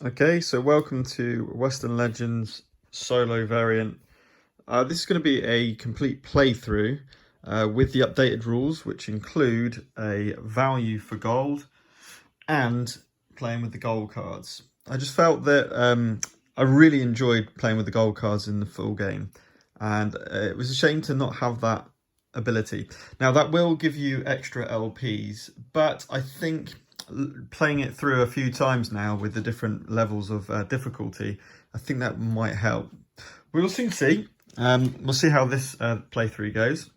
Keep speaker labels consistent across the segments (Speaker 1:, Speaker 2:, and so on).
Speaker 1: Okay, so welcome to Western Legends solo variant. This is going to be a complete playthrough with the updated rules, which include a value for gold and playing with the gold cards. I just felt that I really enjoyed playing with the gold cards in the full game, and it was a shame to not have that ability. Now that will give you extra LPs, but I think playing it through a few times now with the different levels of difficulty, I think that might help. We will soon see. We'll see how this playthrough goes,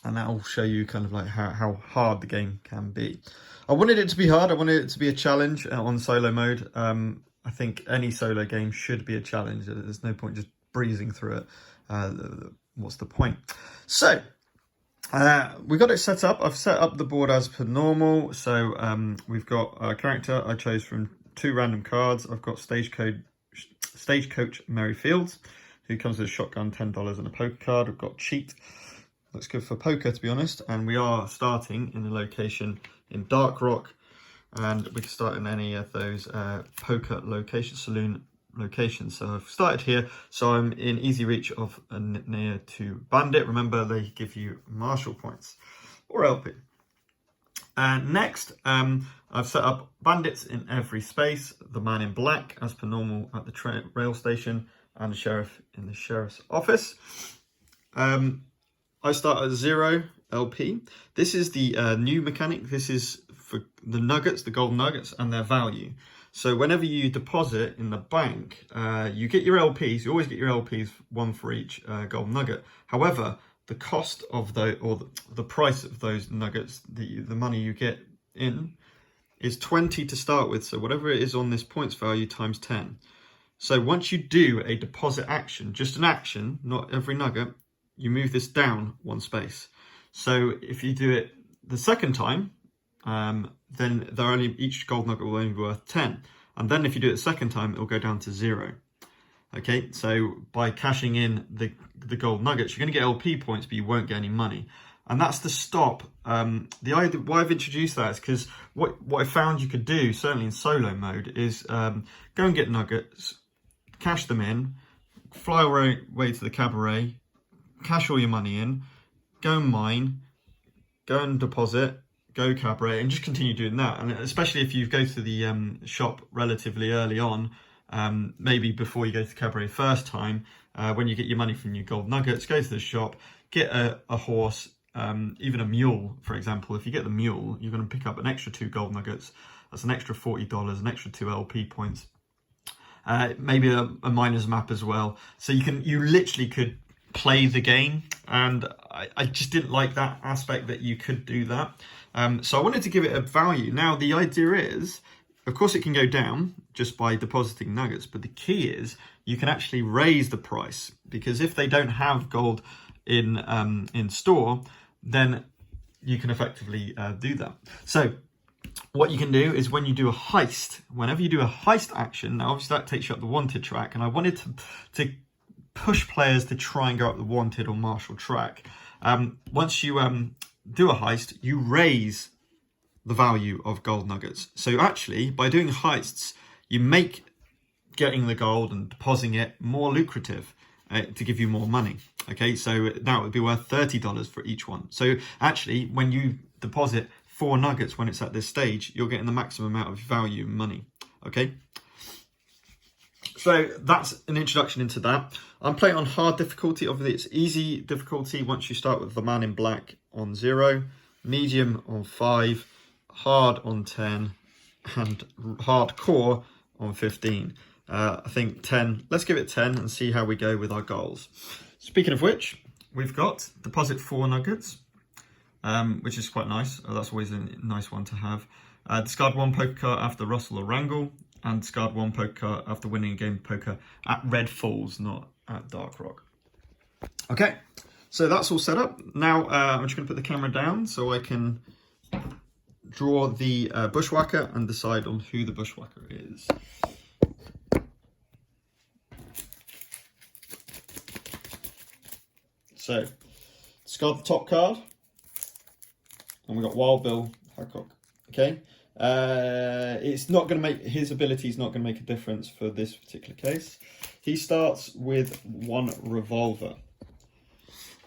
Speaker 1: and that will show you kind of like how hard the game can be. I wanted it to be hard. I wanted it to be a challenge on solo mode. I think any solo game should be a challenge. There's no point just breezing through it. What's the point? So we got it set up. I've set up the board as per normal. So we've got a character I chose from 2 random cards. I've got Stagecoach Merry Fields, who comes with a shotgun, $10 and a poker card. We've got Cheat. Looks good for poker, to be honest. And we are starting in a location in Dark Rock. And we can start in any of those poker locations, saloon locations. So I've started here, so I'm in easy reach of a near to Bandit. Remember, they give you Marshall points or LP. Next, I've set up bandits in every space, the man in black as per normal at the rail station, and the sheriff in the sheriff's office. I start at 0 LP. This is the new mechanic. This is for the nuggets, the gold nuggets, and their value. So whenever you deposit in the bank, you get your LPs. You always get your LPs, 1 for each gold nugget. However, the cost of the price of those nuggets, the money you get in, is 20 to start with. So whatever it is on this points value times 10. So once you do a deposit action, just an action, not every nugget, you move this down 1 space. So if you do it the second time, then each gold nugget will only be worth 10. And then if you do it the second time, it'll go down to 0. Okay, so by cashing in the gold nuggets, you're going to get LP points, but you won't get any money. And that's the stop. The idea why I've introduced that is because what I found you could do, certainly in solo mode, is go and get nuggets, cash them in, fly away to the cabaret, cash all your money in, go and mine, go and deposit, go cabaret, and just continue doing that. And especially if you go to the shop relatively early on, maybe before you go to the cabaret first time, when you get your money from your gold nuggets, go to the shop, get a horse, even a mule, for example. If you get the mule, you're going to pick up an extra 2 gold nuggets. That's an extra $40, an extra 2 LP points. Maybe a miner's map as well. So you literally could play the game, and I just didn't like that aspect that you could do that. So I wanted to give it a value. Now the idea is, of course, it can go down just by depositing nuggets, but the key is you can actually raise the price, because if they don't have gold in store, then you can effectively do that. So what you can do is when you do a heist, whenever you do a heist action, now obviously that takes you up the wanted track, and I wanted to push players to try and go up the wanted or martial track. Once you do a heist, you raise the value of gold nuggets. So actually, by doing heists, you make getting the gold and depositing it more lucrative to give you more money. Okay, so now it would be worth $30 for each one. So actually, when you deposit 4 nuggets when it's at this stage, you're getting the maximum amount of value and money. Okay. So that's an introduction into that. I'm playing on hard difficulty. Obviously, it's easy difficulty once you start with the man in black on 0, medium on 5, hard on 10, and hardcore on 15. I think 10. Let's give it 10 and see how we go with our goals. Speaking of which, we've got deposit 4 nuggets, which is quite nice. That's always a nice one to have. Discard 1 poker card after Rustle or Wrangle, and discard 1 poker card after winning a game of poker at Red Falls, not at Dark Rock. Okay, so that's all set up. Now I'm just going to put the camera down so I can draw the bushwhacker and decide on who the bushwhacker is. So, discard the top card, and we've got Wild Bill Hancock. Okay, It's not going to make, his ability is not going to make a difference for this particular case. He starts with 1 revolver.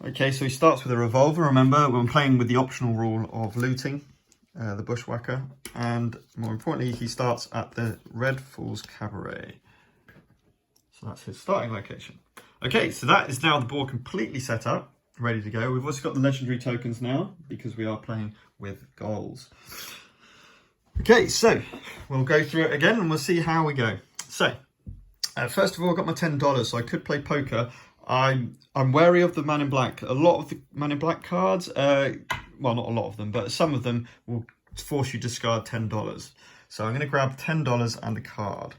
Speaker 1: Okay, so he starts with a revolver. Remember, when playing with the optional rule of looting, the bushwhacker, and more importantly, he starts at the Red Falls Cabaret. So that's his starting location. Okay, so that is now the board completely set up, ready to go. We've also got the legendary tokens now, because we are playing with goals. Okay, so we'll go through it again and we'll see how we go. So, first of all, I've got my $10, so I could play poker. I'm wary of the Man in Black. A lot of the Man in Black cards, well, not a lot of them, but some of them will force you to discard $10. So I'm going to grab $10 and a card.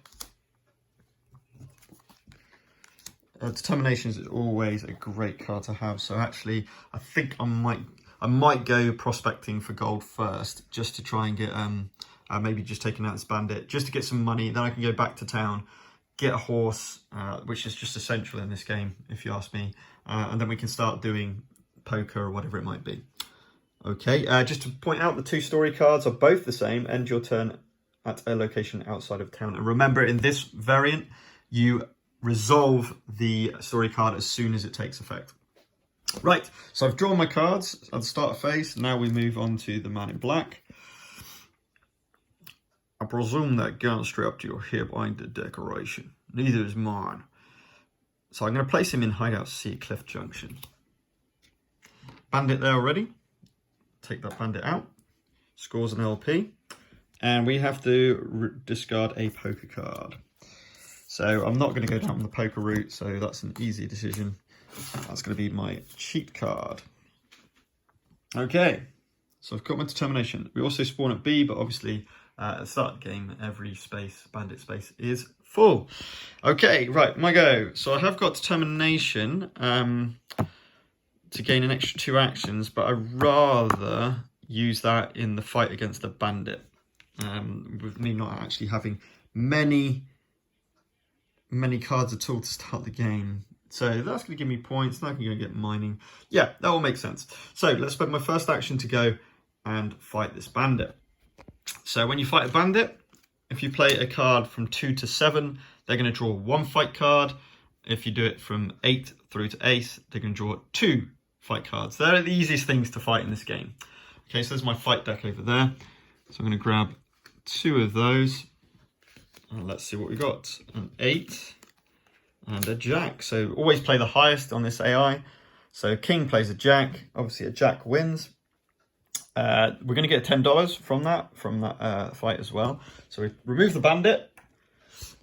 Speaker 1: Determination is always a great card to have. So actually, I think I might go prospecting for gold first, just to try and get maybe just taking out this bandit, just to get some money. Then I can go back to town, get a horse, which is just essential in this game, if you ask me. And then we can start doing poker or whatever it might be. Okay, just to point out, the 2 story cards are both the same. End your turn at a location outside of town. And remember, in this variant, you resolve the story card as soon as it takes effect. Right, so I've drawn my cards at the start of phase. Now we move on to the Man in Black. I presume that gun strapped to your hip ain't a decoration. Neither is mine. So I'm going to place him in Hideout C, Cliff Junction. Bandit there already. Take that bandit out. Scores an LP. And we have to discard a poker card. So I'm not going to go down the poker route, so that's an easy decision. That's going to be my cheat card. Okay, so I've got my determination. We also spawn at B, but obviously at the start of the game, every space, bandit space, is full. Okay, right, my go. So I have got determination to gain an extra 2 actions, but I'd rather use that in the fight against the bandit. With me not actually having many cards at all to start the game. So that's going to give me points. Now I can go get mining. Yeah, that will make sense. So let's spend my first action to go and fight this bandit. So when you fight a bandit, if you play a card from 2 to 7, they're going to draw 1 fight card. If you do it from 8 through to 8, they're going to draw 2 fight cards. They're the easiest things to fight in this game. Okay, so there's my fight deck over there. So I'm going to grab 2 of those. And let's see what we got. An 8 and a jack. So always play the highest on this AI. So king plays a jack. Obviously a jack wins. We're going to get $10 from that fight as well. So we remove the bandit.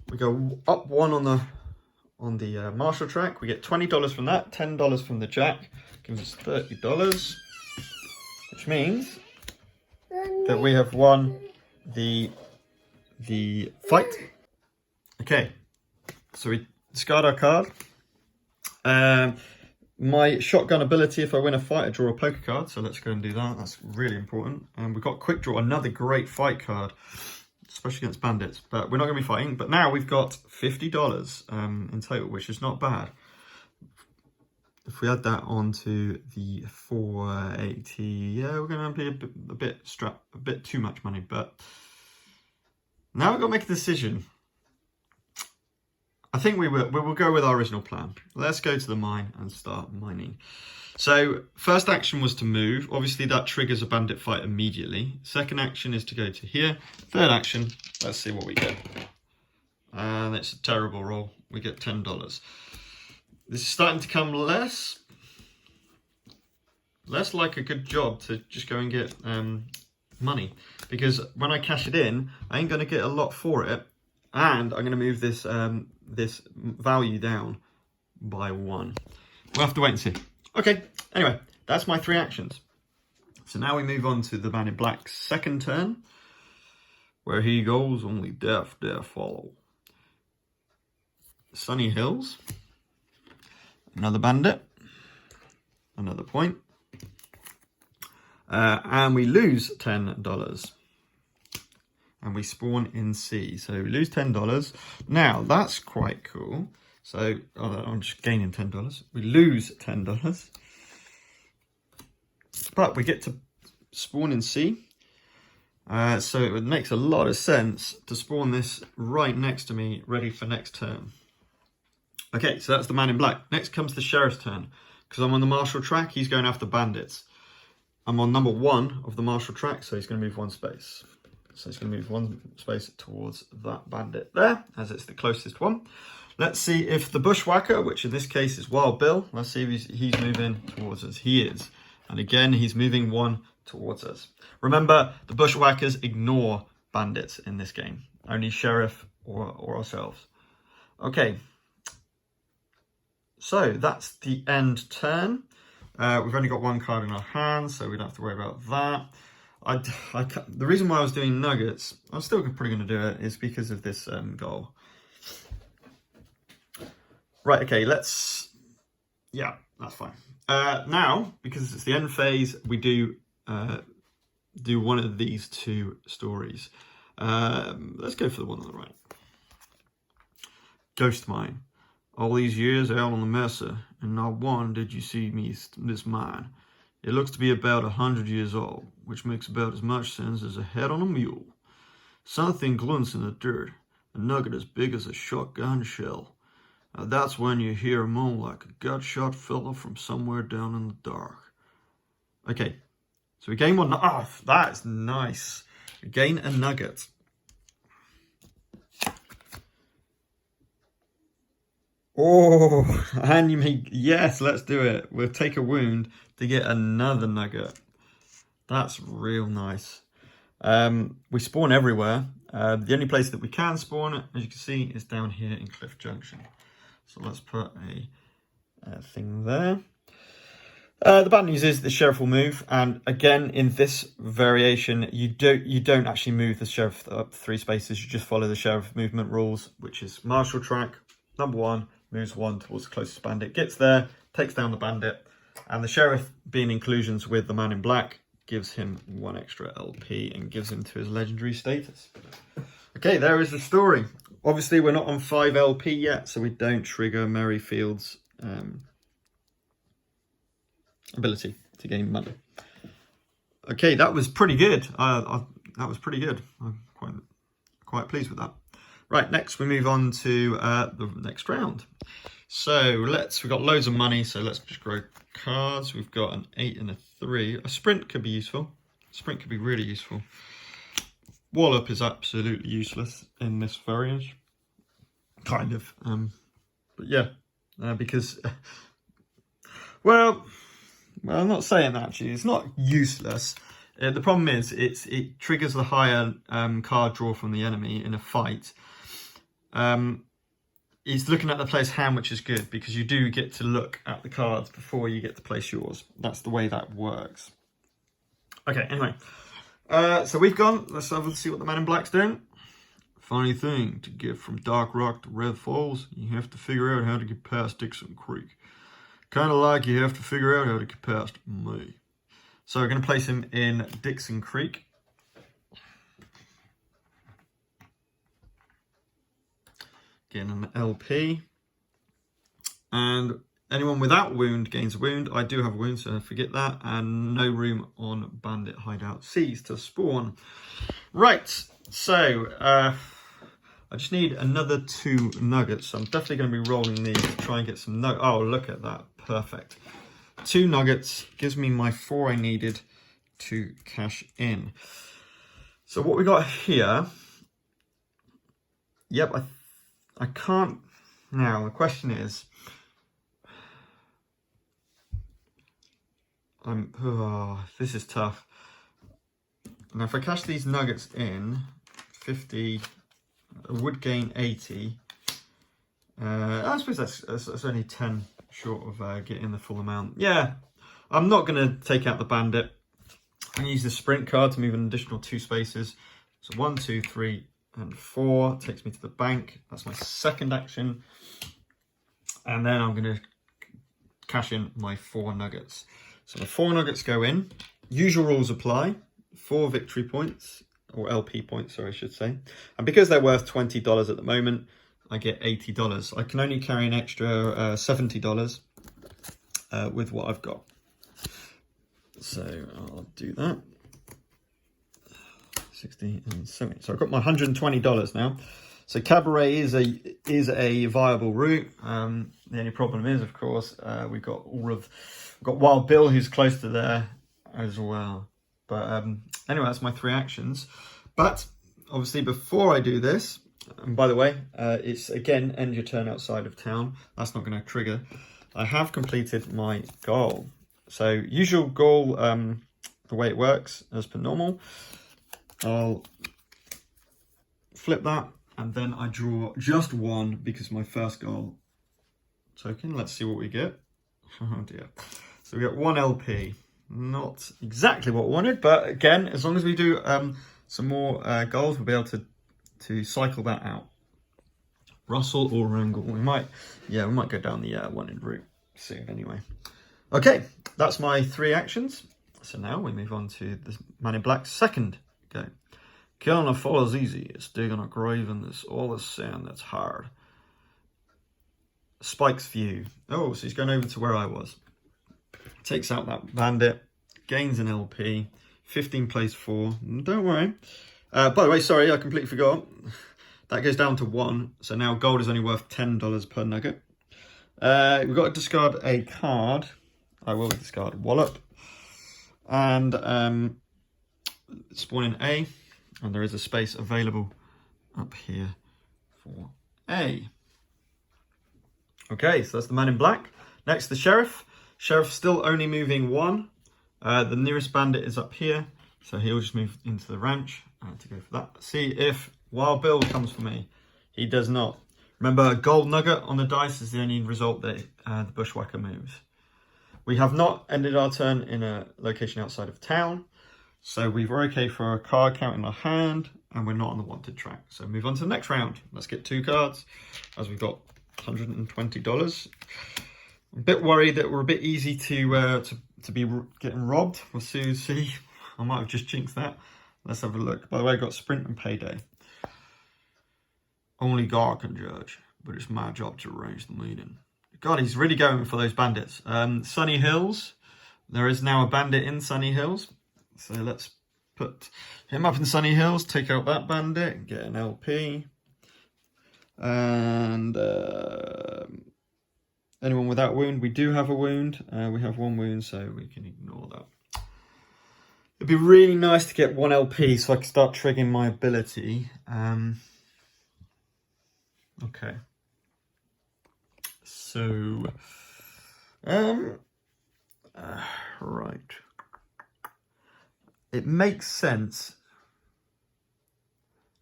Speaker 1: We go up 1 on the marshal track. We get $20 from that. $10 from the jack. Gives us $30. Which means that we have won the fight. Okay, so we discard our card. My shotgun ability, if I win a fight, I draw a poker card. So let's go and do that. That's really important. And we've got quick draw, another great fight card, especially against bandits. But we're not going to be fighting. But now we've got $50 in total, which is not bad. If we add that onto the 480, yeah, we're going to be a bit too much money. But now we've got to make a decision. I think we will go with our original plan. Let's go to the mine and start mining. So first action was to move. Obviously that triggers a bandit fight immediately. Second action is to go to here. Third action, let's see what we get. And it's a terrible roll. We get $10. This is starting to come less like a good job to just go and get money. Because when I cash it in, I ain't going to get a lot for it. And I'm going to move this this value down by 1. We'll have to wait and see. Okay, anyway, that's my 3 actions. So now we move on to the Man in Black's second turn. Where he goes, only death dare follow. Sunny Hills. Another bandit. Another point. And we lose $10. And we spawn in C. So we lose $10. Now, that's quite cool. So, I'm just gaining $10. We lose $10. But we get to spawn in C. So it makes a lot of sense to spawn this right next to me, ready for next turn. Okay, so that's the man in black. Next comes the sheriff's turn. Because I'm on the marshal track, he's going after bandits. I'm on number 1 of the marshal track, so he's going to move 1 space. So he's going to move 1 space towards that bandit there, as it's the closest one. Let's see if the bushwhacker, which in this case is Wild Bill, let's see if he's moving towards us. He is. And again, he's moving 1 towards us. Remember, the bushwhackers ignore bandits in this game. Only sheriff or ourselves. Okay. So that's the end turn. We've only got 1 card in our hands, so we don't have to worry about that. The reason why I was doing nuggets, I'm still probably going to do it, is because of this goal. Right, okay, yeah, that's fine. Now, because it's the end phase, we do one of these 2 stories. Let's go for the one on the right. Ghost Mine. All these years out on the Mesa, and not one did you see me this mine. It looks to be about 100 years old, which makes about as much sense as a head on a mule. Something glints in the dirt, a nugget as big as a shotgun shell. Now that's when you hear a moan like a gut-shot fella from somewhere down in the dark. Okay, so we gain 1. Oh, that is nice. We gain a nugget. Oh, and you make, yes, let's do it. We'll take a wound to get another nugget. That's real nice. We spawn everywhere. The only place that we can spawn, as you can see, is down here in Cliff Junction. So let's put a thing there. The bad news is the sheriff will move, and again in this variation, you don't actually move the sheriff up 3 spaces. You just follow the sheriff movement rules, which is marshal track. Number 1 moves 1 towards the closest bandit, gets there, takes down the bandit, and the sheriff, being inclusions with the man in black, gives him 1 extra LP and gives him to his legendary status. Okay, there is the story. Obviously, we're not on 5 LP yet, so we don't trigger Merryfield's ability to gain money. Okay, that was pretty good. That was pretty good. I'm quite pleased with that. Right, next we move on to the next round. So we've got loads of money, so let's just grow cards. We've got an 8 and a 3. A sprint could be useful. Sprint could be really useful. Wallop is absolutely useless in this variant. Kind of. But yeah, because... well, I'm not saying that actually. It's not useless. The problem is it triggers the higher card draw from the enemy in a fight. He's looking at the player's hand, which is good because you do get to look at the cards before you get to place yours. That's the way that works. Okay, anyway. So we've gone. Let's have a see what the man in black's doing. Funny thing, to get from Dark Rock to Red Falls, you have to figure out how to get past Dixon Creek. Kind of like you have to figure out how to get past me. So we're going to place him in Dixon Creek. Getting an LP. And anyone without wound gains a wound. I do have a wound, so forget that. And no room on Bandit Hideout C's to spawn. Right, so I just need another 2 nuggets. So I'm definitely going to be rolling these to try and get some nuggets. Oh, look at that. Perfect. 2 nuggets gives me my 4 I needed to cash in. So what we got here... Yep, I can't... Now, the question is... this is tough. Now, if I cash these nuggets in, 50... I would gain 80. I suppose that's only 10 short of getting the full amount. Yeah, I'm not going to take out the bandit. I'm going to use the sprint card to move an additional 2 spaces. So 1, 2, 3, and 4 takes me to the bank. That's my second action. And then I'm going to cash in my 4 nuggets. So the 4 nuggets go in. Usual rules apply. 4 victory points. Or LP points, sorry, I should say. And because they're worth $20 at the moment, I get $80. I can only carry an extra $70 with what I've got. So I'll do that. 60, and 70. So I've got my $120 now. So Cabaret is a viable route. The only problem is, of course, we've got Wild Bill, who's close to there as well. But anyway, that's my 3 actions. But obviously, before I do this, and by the way, it's again end your turn outside of town. That's not going to trigger. I have completed my goal. So usual goal, the way it works as per normal. I'll flip that. And then I draw just 1 because my first goal token. Let's see what we get. Oh dear. So we get 1 LP. Not exactly what I wanted, but again, as long as we do some more goals, we'll be able to cycle that out. Russell or Wrangle. We might go down the wanted route soon anyway. Okay, that's my 3 actions. So now we move on to the Man in Black's second go. Killing a foe is easy. It's digging a grave and there's all the sand that's hard. Spike's view. Oh, so he's going over to where I was. Takes out that bandit. Gains an LP. 15 plays 4. Don't worry. By the way, sorry, I completely forgot. That goes down to 1. So now gold is only worth $10 per nugget. We've got to discard a card. I will discard Wallop. And spawn in A. And there is a space available up here for A. Okay, so that's the Man in Black. Next, the Sheriff. Sheriff's still only moving 1. The nearest bandit is up here. So he'll just move into the ranch to go for that. See if Wild Bill comes for me. He does not. Remember, gold nugget on the dice is the only result that the Bushwhacker moves. We have not ended our turn in a location outside of town. So we're okay for a card count in our hand, and we're not on the wanted track. So move on to the next round. Let's get 2 cards, as we've got $120. I'm a bit worried that we're a bit easy to be getting robbed. We'll soon see. I might have just jinxed that. Let's have a look. By the way, I got Sprint and Payday. Only God can judge, but it's my job to arrange the meeting. God, he's really going for those bandits. Sunny Hills. There is now a bandit in Sunny Hills. So let's put him up in Sunny Hills, take out that bandit, get an LP. And anyone without wound, we do have a wound. We have 1 wound, so we can ignore that. It'd be really nice to get 1 LP so I can start triggering my ability. Okay. So, right. It makes sense.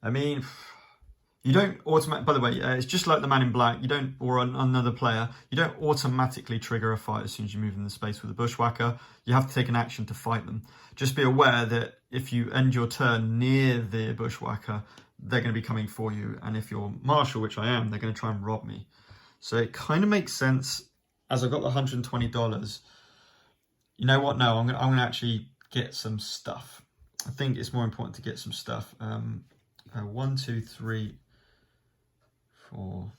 Speaker 1: I mean, you don't automatically, by the way, it's just like the Man in Black, you don't, or another player, you don't automatically trigger a fight as soon as you move in the space with a Bushwhacker. You have to take an action to fight them. Just be aware that if you end your turn near the Bushwhacker, they're going to be coming for you. And if you're Marshal, which I am, they're going to try and rob me. So it kind of makes sense, as I've got the $120. You know what? No, I'm going to actually get some stuff. I think it's more important to get some stuff. 1, 2, 3, 4.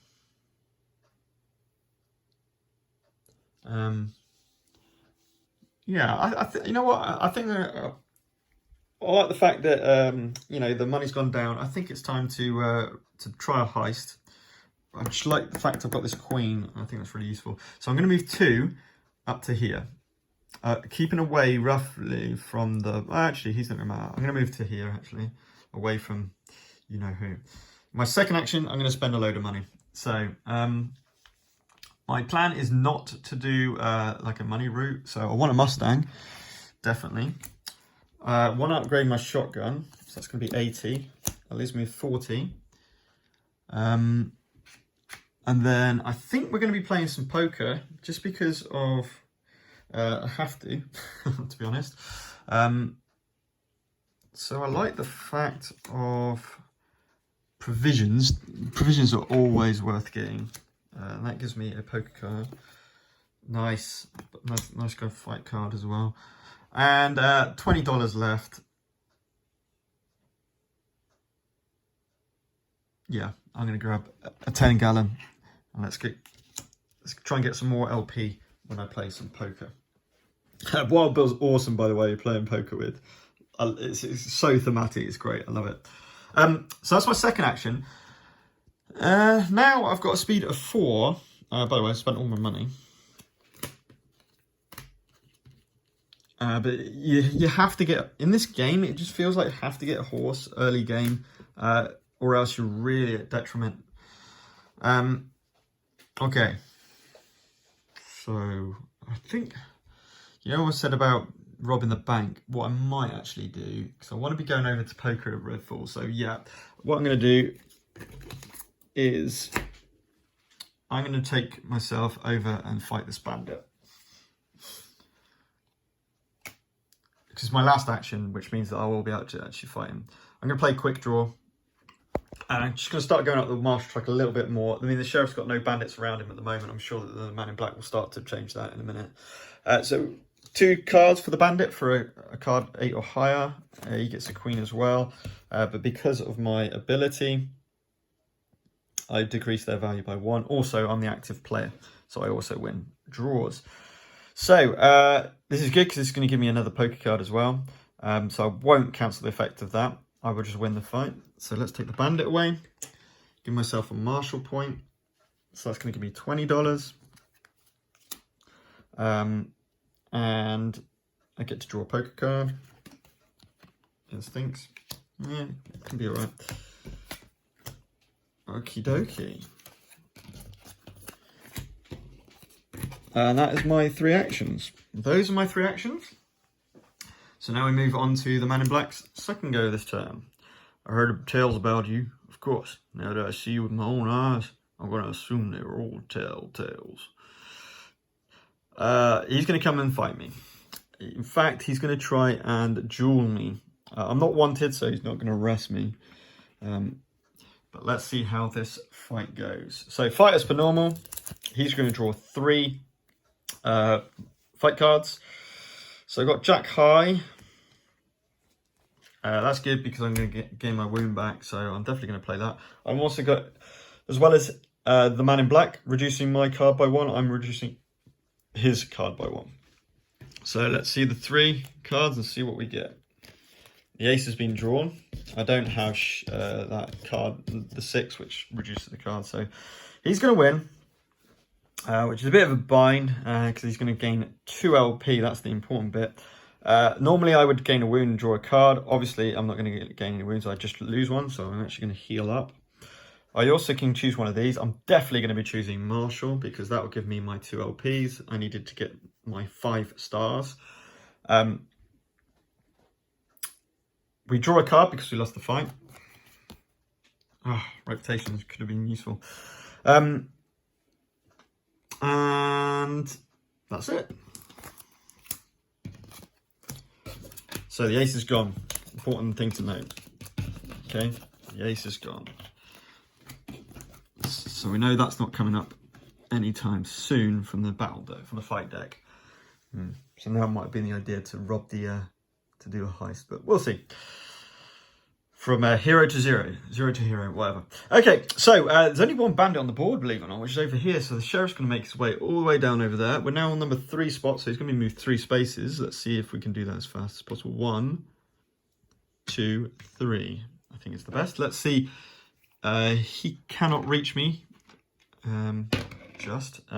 Speaker 1: Yeah, you know what? I think I like the fact that you know, the money's gone down. I think it's time to try a heist. I just like the fact I've got this queen. I think that's really useful. So I'm going to move 2 up to here. Keeping away roughly from the... Actually, he's not going to matter. I'm going to move to here, actually. Away from you-know-who. My second action, I'm going to spend a load of money. So, my plan is not to do like a money route. So, I want a Mustang. Definitely. I want to upgrade my shotgun. So, that's going to be 80. That leaves me with 40. And then I think we're going to be playing some poker. Just because of... I have to, to be honest. So I like the fact of provisions. Provisions are always worth getting. And that gives me a poker card. Nice kind of fight card as well. And $20 left. Yeah, I'm going to grab a 10 gallon. And let's try and get some more LP when I play some poker. Wild Bill's awesome, by the way, playing poker with. It's so thematic. It's great. I love it. So that's my second action. Now I've got a speed of 4. By the way, I spent all my money. But you have to get, in this game, it just feels like you have to get a horse early game, or else you're really at detriment. Okay. So, I think, you know what I said about robbing the bank? What I might actually do, because I want to be going over to poker at Redfall. So, yeah, what I'm going to do is I'm going to take myself over and fight this bandit. Because it's my last action, which means that I will be able to actually fight him. I'm going to play quick draw. And I'm just going to start going up the marshal track a little bit more. I mean, the sheriff's got no bandits around him at the moment. I'm sure that the man in black will start to change that in a minute. So 2 cards for the bandit for a card 8 or higher. He gets a queen as well. But because of my ability, I decrease their value by 1. Also, I'm the active player, so I also win draws. So this is good because it's going to give me another poker card as well. So I won't cancel the effect of that. I will just win the fight. So let's take the bandit away. Give myself a marshal point. So that's going to give me $20. And I get to draw a poker card. Instincts. Yeah, it can be alright. Okie dokie. And that is my 3 actions. Those are my 3 actions. So now we move on to the man in black's second go this turn. I heard tales about you, of course. Now that I see you with my own eyes, I'm going to assume they were all tales. He's going to come and fight me. In fact, he's going to try and duel me. I'm not wanted, so he's not going to arrest me. But let's see how this fight goes. So fight as per normal. He's going to draw 3 fight cards. So I've got Jack High. That's good because I'm going to gain my wound back, so I'm definitely going to play that. I've also got, as well as the man in black, reducing my card by 1, I'm reducing his card by 1. So let's see the 3 cards and see what we get. The ace has been drawn. I don't have that card, the 6, which reduces the card, so he's going to win, which is a bit of a bind because he's going to gain 2 LP. That's the important bit. Normally I would gain a wound and draw a card. Obviously I'm not going to gain any wounds, I just lose one, so I'm actually going to heal up. I also can choose one of these. I'm definitely going to be choosing Marshall because that will give me my 2 LPs. I needed to get my 5 stars. We draw a card because we lost the fight. Reputation could have been useful. And that's it. So the ace is gone. Important thing to note. Okay, the ace is gone. So we know that's not coming up anytime soon from the battle deck, from the fight deck. So now might have been the idea to rob the, to do a heist, but we'll see. From hero to zero, zero to hero, whatever. Okay, so there's only one bandit on the board, believe it or not, which is over here. So the sheriff's going to make his way all the way down over there. We're now on number 3 spot, so he's going to be moved 3 spaces. Let's see if we can do that as fast as possible. 1, 2, 3. I think it's the best. Let's see. He cannot reach me. And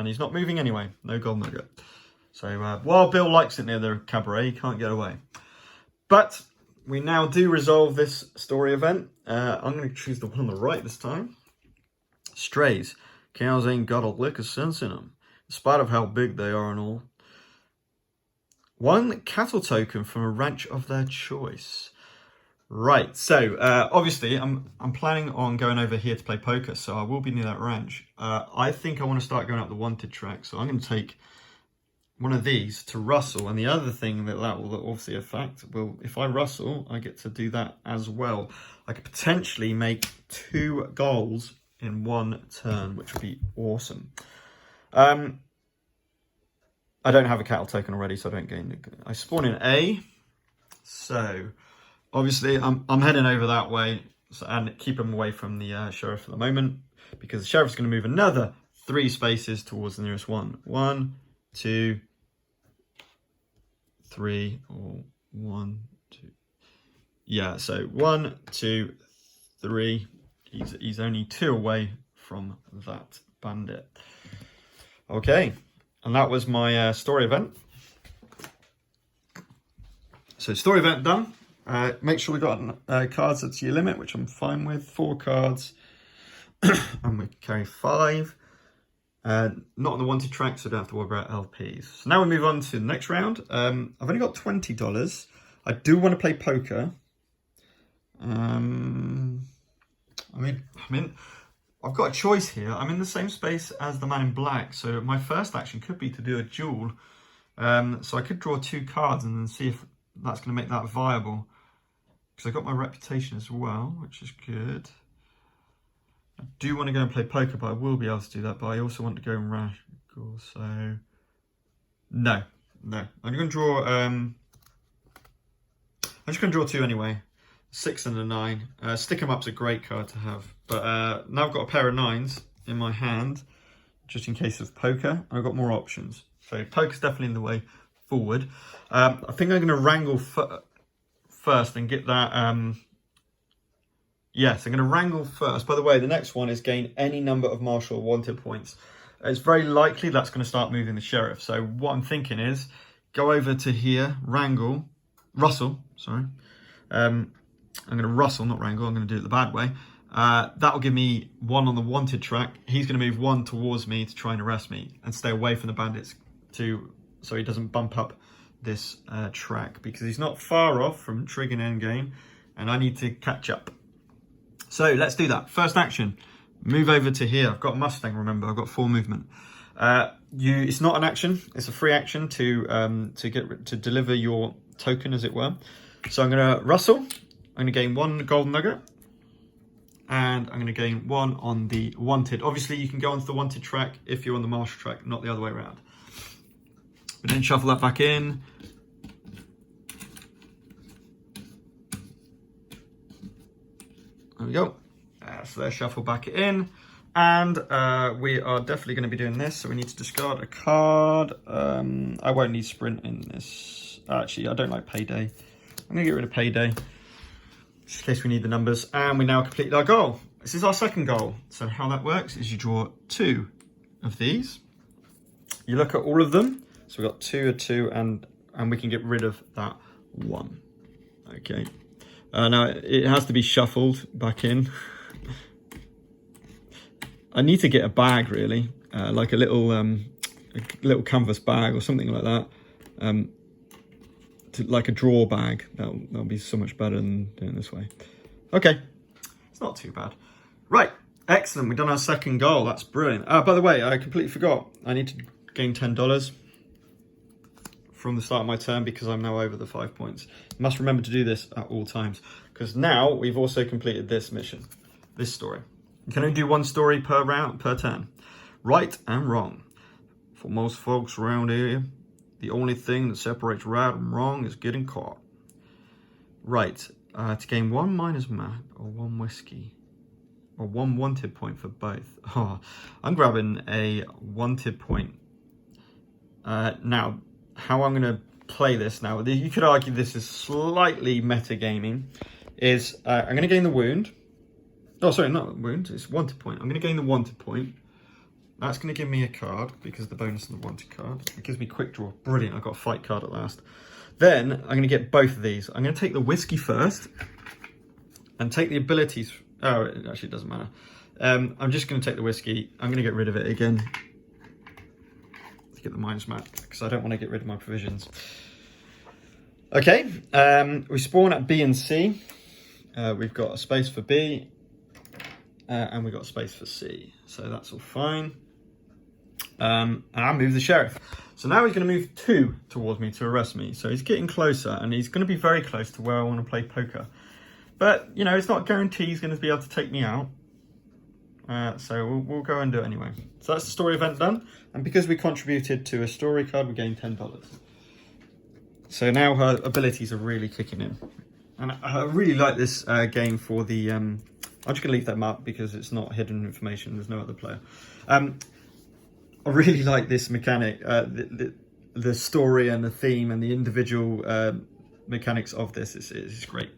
Speaker 1: he's not moving anyway. No gold nugget. So while Bill likes it near the cabaret, he can't get away. But we now do resolve this story event. I'm going to choose the one on the right this time. Strays. Cows ain't got a lick of sense in them, in spite of how big they are and all. 1 cattle token from a ranch of their choice. Right, so obviously I'm planning on going over here to play poker, so I will be near that ranch. I think I want to start going up the wanted track, so I'm going to take one of these to rustle, and the other thing that will obviously affect, if I rustle, I get to do that as well. I could potentially make 2 goals in 1 turn, which would be awesome. I don't have a cattle token already, so I don't gain. I spawn in A, so obviously I'm heading over that way, and keep him away from the sheriff at the moment, because the sheriff's going to move another 3 spaces towards the nearest one. 1, 2, 3, or 1, 2. Yeah, so 1, 2, 3. He's only 2 away from that bandit. Okay, and that was my story event. So story event done. Make sure we got cards that's your limit, which I'm fine with. 4 cards, and we carry 5. Not on the wanted track, so don't have to worry about LPs. So now we move on to the next round. I've only got $20. I do want to play poker. I mean, I've got a choice here. I'm in the same space as the man in black, so my first action could be to do a duel. So I could draw 2 cards and then see if that's going to make that viable. Because I've got my reputation as well, which is good. I do want to go and play poker, but I will be able to do that. But I also want to go and raggle, so no. I'm going to draw. I'm just going to draw 2 anyway. 6 and a 9. Stick 'em up's a great card to have, but now I've got a pair of 9s in my hand, just in case of poker. I've got more options, so poker's definitely in the way forward. I think I'm going to wrangle first and get that. Yes, I'm going to wrangle first. By the way, the next one is gain any number of martial wanted points. It's very likely that's going to start moving the sheriff. So what I'm thinking is go over to here, rustle, sorry. I'm going to rustle, not wrangle. I'm going to do it the bad way. That'll give me 1 on the wanted track. He's going to move 1 towards me to try and arrest me and stay away from the bandits so he doesn't bump up this track, because he's not far off from triggering endgame and I need to catch up. So let's do that. First action, move over to here. I've got Mustang, remember, I've got 4 movement. It's not an action, it's a free action to deliver your token, as it were. So I'm going to rustle. I'm going to gain 1 gold nugget, and I'm going to gain 1 on the wanted. Obviously, you can go onto the wanted track if you're on the martial track, not the other way around. We then shuffle that back in. There we go. So there's shuffle back in. And we are definitely going to be doing this, so we need to discard a card. I won't need sprint in this. Actually, I don't like payday. I'm going to get rid of payday, just in case we need the numbers. And we now completed our goal. This is our second goal. So how that works is you draw 2 of these. You look at all of them. So we've got 2, a 2, and we can get rid of that 1. Okay. Now it has to be shuffled back in. I need to get a bag, really, like a little canvas bag or something like that, like a drawer bag. That'll be so much better than doing it this way. Okay, it's not too bad. Right, excellent. We've done our second goal. That's brilliant. By the way, I completely forgot. I need to gain $10 from the start of my turn because I'm now over the 5 points. Must remember to do this at all times, because now we've also completed this mission, this story. You can only do 1 story per round, per turn. Right and wrong. For most folks around here, the only thing that separates right and wrong is getting caught. Right, to gain 1 minus map or 1 whiskey, or 1 wanted point for both. Oh, I'm grabbing a wanted point. Now, how I'm going to play this now, you could argue this is slightly metagaming, is I'm going to gain the wound. Oh, sorry, not wound, it's wanted point. I'm going to gain the wanted point. That's going to give me a card because of the bonus on the wanted card. It gives me quick draw. Brilliant, I've got a fight card at last. Then I'm going to get both of these. I'm going to take the whiskey first and take the abilities. Oh, it actually doesn't matter. I'm just going to take the whiskey. I'm going to get rid of it again to get the minus map because I don't want to get rid of my provisions. Okay, we spawn at B and C. We've got a space for B. And we've got a space for C, so that's all fine. And I'll move the sheriff. So now he's going to move 2 towards me to arrest me. So he's getting closer, and he's going to be very close to where I want to play poker. But, you know, it's not guaranteed he's going to be able to take me out. So we'll go and do it anyway. So that's the story event done. And because we contributed to a story card, we gained $10. So now her abilities are really kicking in. And I really like this game for the... I'm just going to leave them up because it's not hidden information. There's no other player. I really like this mechanic, the story and the theme and the individual mechanics of this. It's great.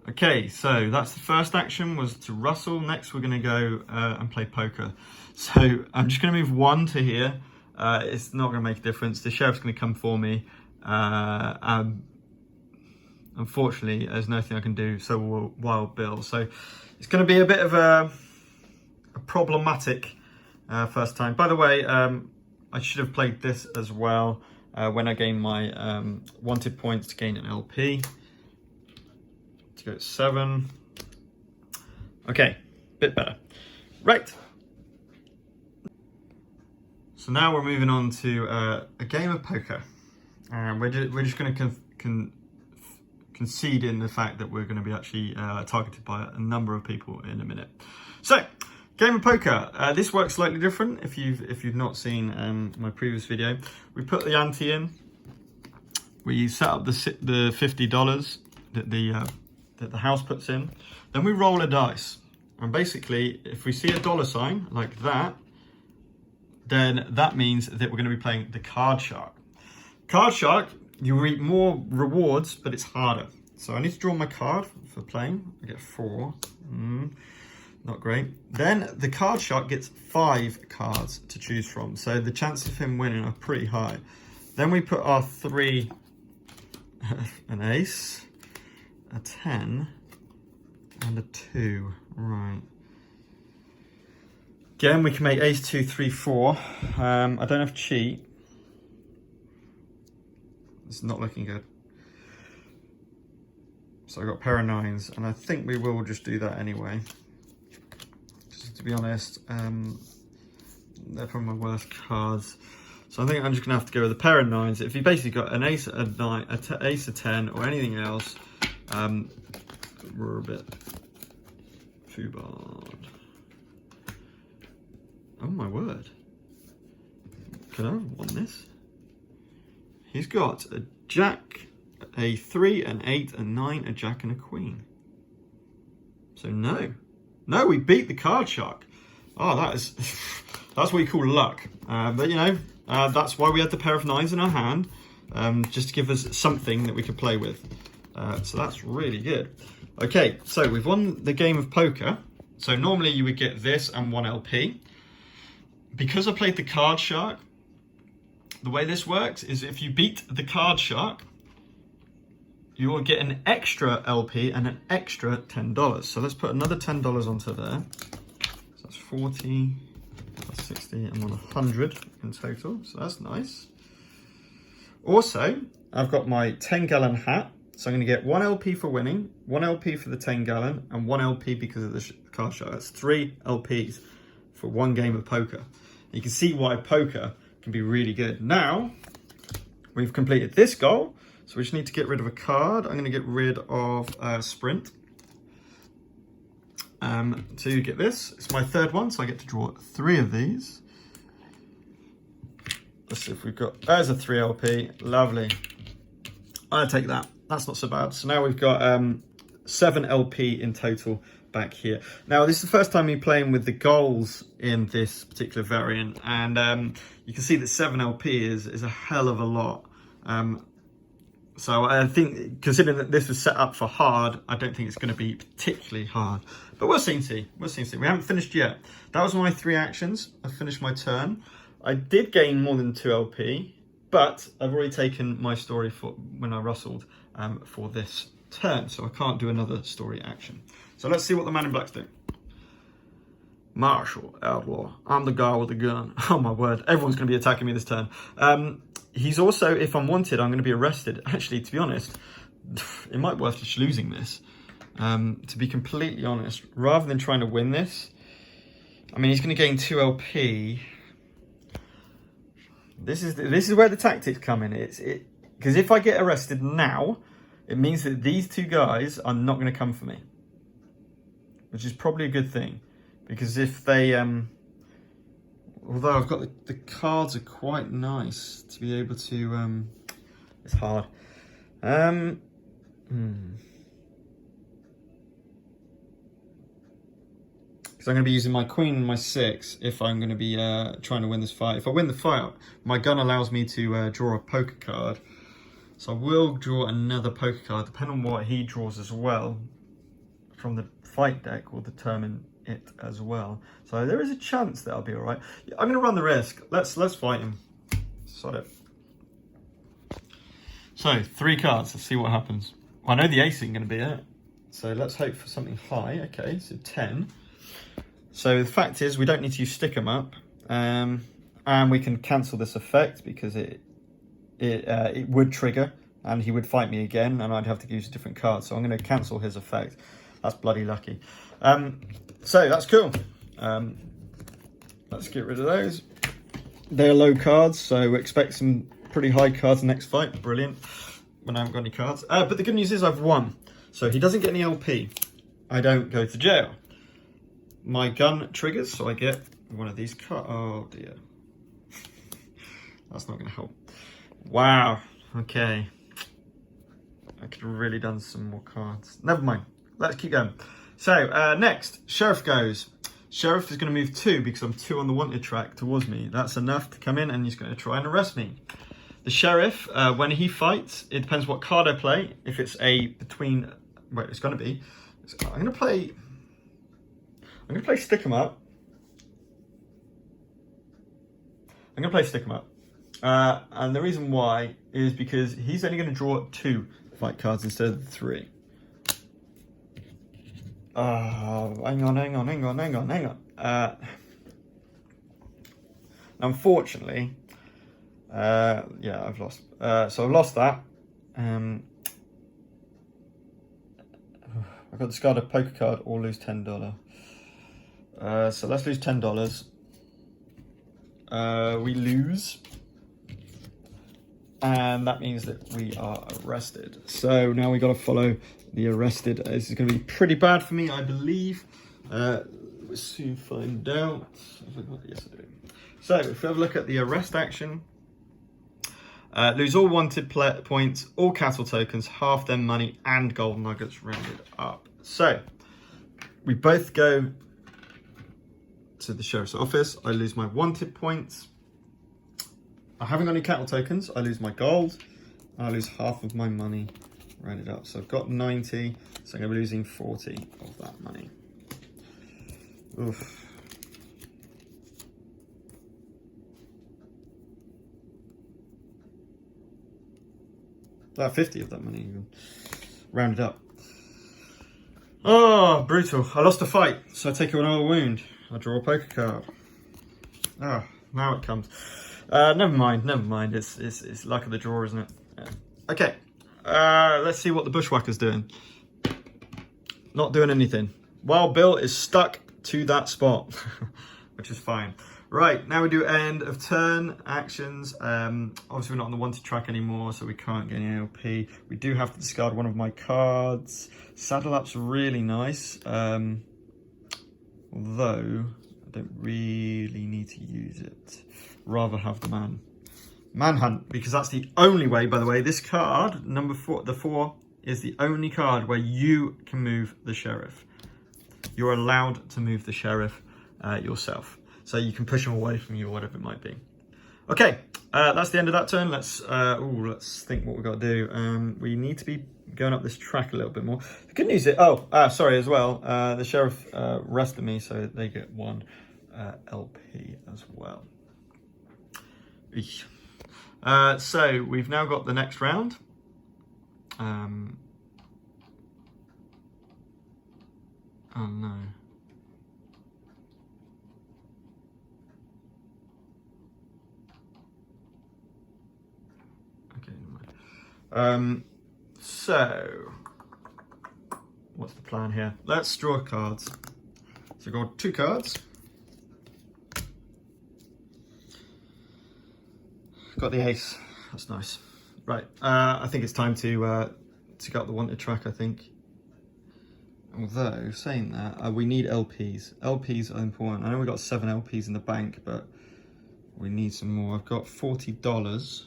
Speaker 1: Okay, so that's the first action, was to rustle. Next, we're going to go and play poker. So I'm just going to move 1 to here. It's not going to make a difference. The sheriff's going to come for me. Unfortunately, there's nothing I can do, so will Wild Bill. So it's going to be a bit of a problematic first time. By the way, I should have played this as well when I gained my wanted points to gain an LP. To go 7. Okay, bit better. Right. So now we're moving on to a game of poker. We're just going to concede in the fact that we're going to be actually targeted by a number of people in a minute. So, game of poker. This works slightly different. If you've not seen my previous video, we put the ante in. We set up the $50 that the house puts in. Then we roll a dice, and basically, if we see a dollar sign like that, then that means that we're going to be playing the card shark. Card shark, you reap more rewards, but it's harder. So I need to draw my card for playing. I get 4. Not great. Then the card shark gets 5 cards to choose from. So the chances of him winning are pretty high. Then we put our 3, an ace, a 10, and a 2. Right. Again, we can make ace, 2, 3, 4. I don't have cheat. It's not looking good. So I got a pair of 9s, and I think we will just do that anyway. Just to be honest, they're probably my worst cards. So I think I'm just gonna have to go with a pair of 9s. If you basically got an ace, a 9, ace, a 10, or anything else, we're a bit too bad. Oh my word! Could I have won this? He's got a jack, a 3, an 8, a 9, a jack, and a queen. So no, we beat the card shark. Oh, that's what you call luck. But you know, that's why we had the pair of 9s in our hand, just to give us something that we could play with. So that's really good. Okay, so we've won the game of poker. So normally you would get this and 1 LP. Because I played the card shark, the way this works is if you beat the card shark, you will get an extra LP and an extra $10. So let's put another $10 onto there. So that's 40, that's 60, I'm on 100 in total. So that's nice. Also, I've got my 10-gallon hat. So I'm going to get 1 LP for winning, 1 LP for the 10-gallon, and 1 LP because of the card shark. That's 3 LPs for 1 game of poker. You can see why poker can be really good. Now, we've completed this goal, so we just need to get rid of a card. I'm going to get rid of Sprint to get this. It's my 3rd one, so I get to draw 3 of these. Let's see if we've got, there's a 3 LP, lovely. I'll take that, that's not so bad. So now we've got 7 LP in total back here. Now this is the first time me playing with the goals in this particular variant, and you can see that 7 LP is a hell of a lot. So I think, considering that this was set up for hard, I don't think it's going to be particularly hard. But we'll soon see. We'll soon see. We haven't finished yet. That was my 3 actions. I finished my turn. I did gain more than 2 LP, but I've already taken my story for when I rustled for this turn, so I can't do another story action. So let's see what the man in black's doing. Marshall, outlaw, I'm the guy with the gun. Oh my word, everyone's going to be attacking me this turn. He's also, if I'm wanted, I'm going to be arrested. Actually, to be honest, it might be worth just losing this. To be completely honest, rather than trying to win this, I mean, he's going to gain 2 LP. This is where the tactics come in. Because if I get arrested now, it means that these 2 guys are not going to come for me, which is probably a good thing. Because if they, although I've got the cards are quite nice to be able to, it's hard. Because I'm going to be using my queen and my 6 if I'm going to be trying to win this fight. If I win the fight, my gun allows me to draw a poker card. So I will draw another poker card, depending on what he draws as well. from the fight deck will determine it as well. So there is a chance that I'll be all right. I'm going to run the risk. Let's fight him. Sod it. So 3 cards. Let's see what happens. Well, I know the ace isn't going to be it. So let's hope for something high. Okay, so 10. So the fact is, we don't need to use stick 'em up, and we can cancel this effect because it would trigger, and he would fight me again, and I'd have to use a different card. So I'm going to cancel his effect. That's bloody lucky. So that's cool. Let's get rid of those. They're low cards, so expect some pretty high cards next fight. Brilliant. When I haven't got any cards. But the good news is I've won. So he doesn't get any LP. I don't go to jail. My gun triggers, so I get one of these cards. Oh dear. That's not going to help. Wow. Okay. I could have really done some more cards. Never mind. Let's keep going. So next, Sheriff goes. Sheriff is going to move 2 because I'm 2 on the wanted track towards me. That's enough to come in, and he's going to try and arrest me. The Sheriff, when he fights, it depends what card I play. If it's a between, well, it's going to be. I'm going to play stick 'em up. I'm going to play stick 'em up. And the reason why is because he's only going to draw 2 fight cards instead of 3. Hang on. Unfortunately, yeah, I've lost. So I've lost that. I've got to discard a poker card or lose $10. So let's lose $10. We lose. And that means that we are arrested. So now we got to follow the arrested. This is going to be pretty bad for me, I believe. We'll soon find out. Yes, I do. So if we have a look at the arrest action, lose all wanted points, all cattle tokens, half their money, and gold nuggets rounded up. So we both go to the sheriff's office. I lose my wanted points. I haven't got any cattle tokens. I lose my gold. I lose half of my money rounded up. So I've got 90, so I'm going to be losing 40 of that money. Oof. About 50 of that money even. Rounded up. Oh, brutal. I lost a fight, so I take another wound. I draw a poker card. Ah, now it comes. Never mind. It's luck of the draw, isn't it? Yeah. Okay. Let's see what the bushwhacker's doing. Not doing anything. Wild Bill is stuck to that spot, which is fine. Right, now we do end of turn actions. Obviously we're not on the wanted track anymore, so we can't get any LP. We do have to discard one of my cards. Saddle up's really nice. Although I don't really need to use it. Rather have the manhunt, because that's the only way, by the way. This card, number 4, the 4, is the only card where you can move the sheriff. You're allowed to move the sheriff yourself. So you can push him away from you or whatever it might be. Okay, that's the end of that turn. Let's think what we've got to do. We need to be going up this track a little bit more. The good news is, sorry as well, the sheriff arrested me, so they get 1 LP as well. So we've now got the next round. Oh no. Okay, never mind. So what's the plan here? Let's draw cards. So we've got 2 cards. Got the ace. That's nice. Right. I think it's time to go up the wanted track, I think. Although, saying that, we need LPs. LPs are important. I know we've got 7 LPs in the bank, but we need some more. I've got $40.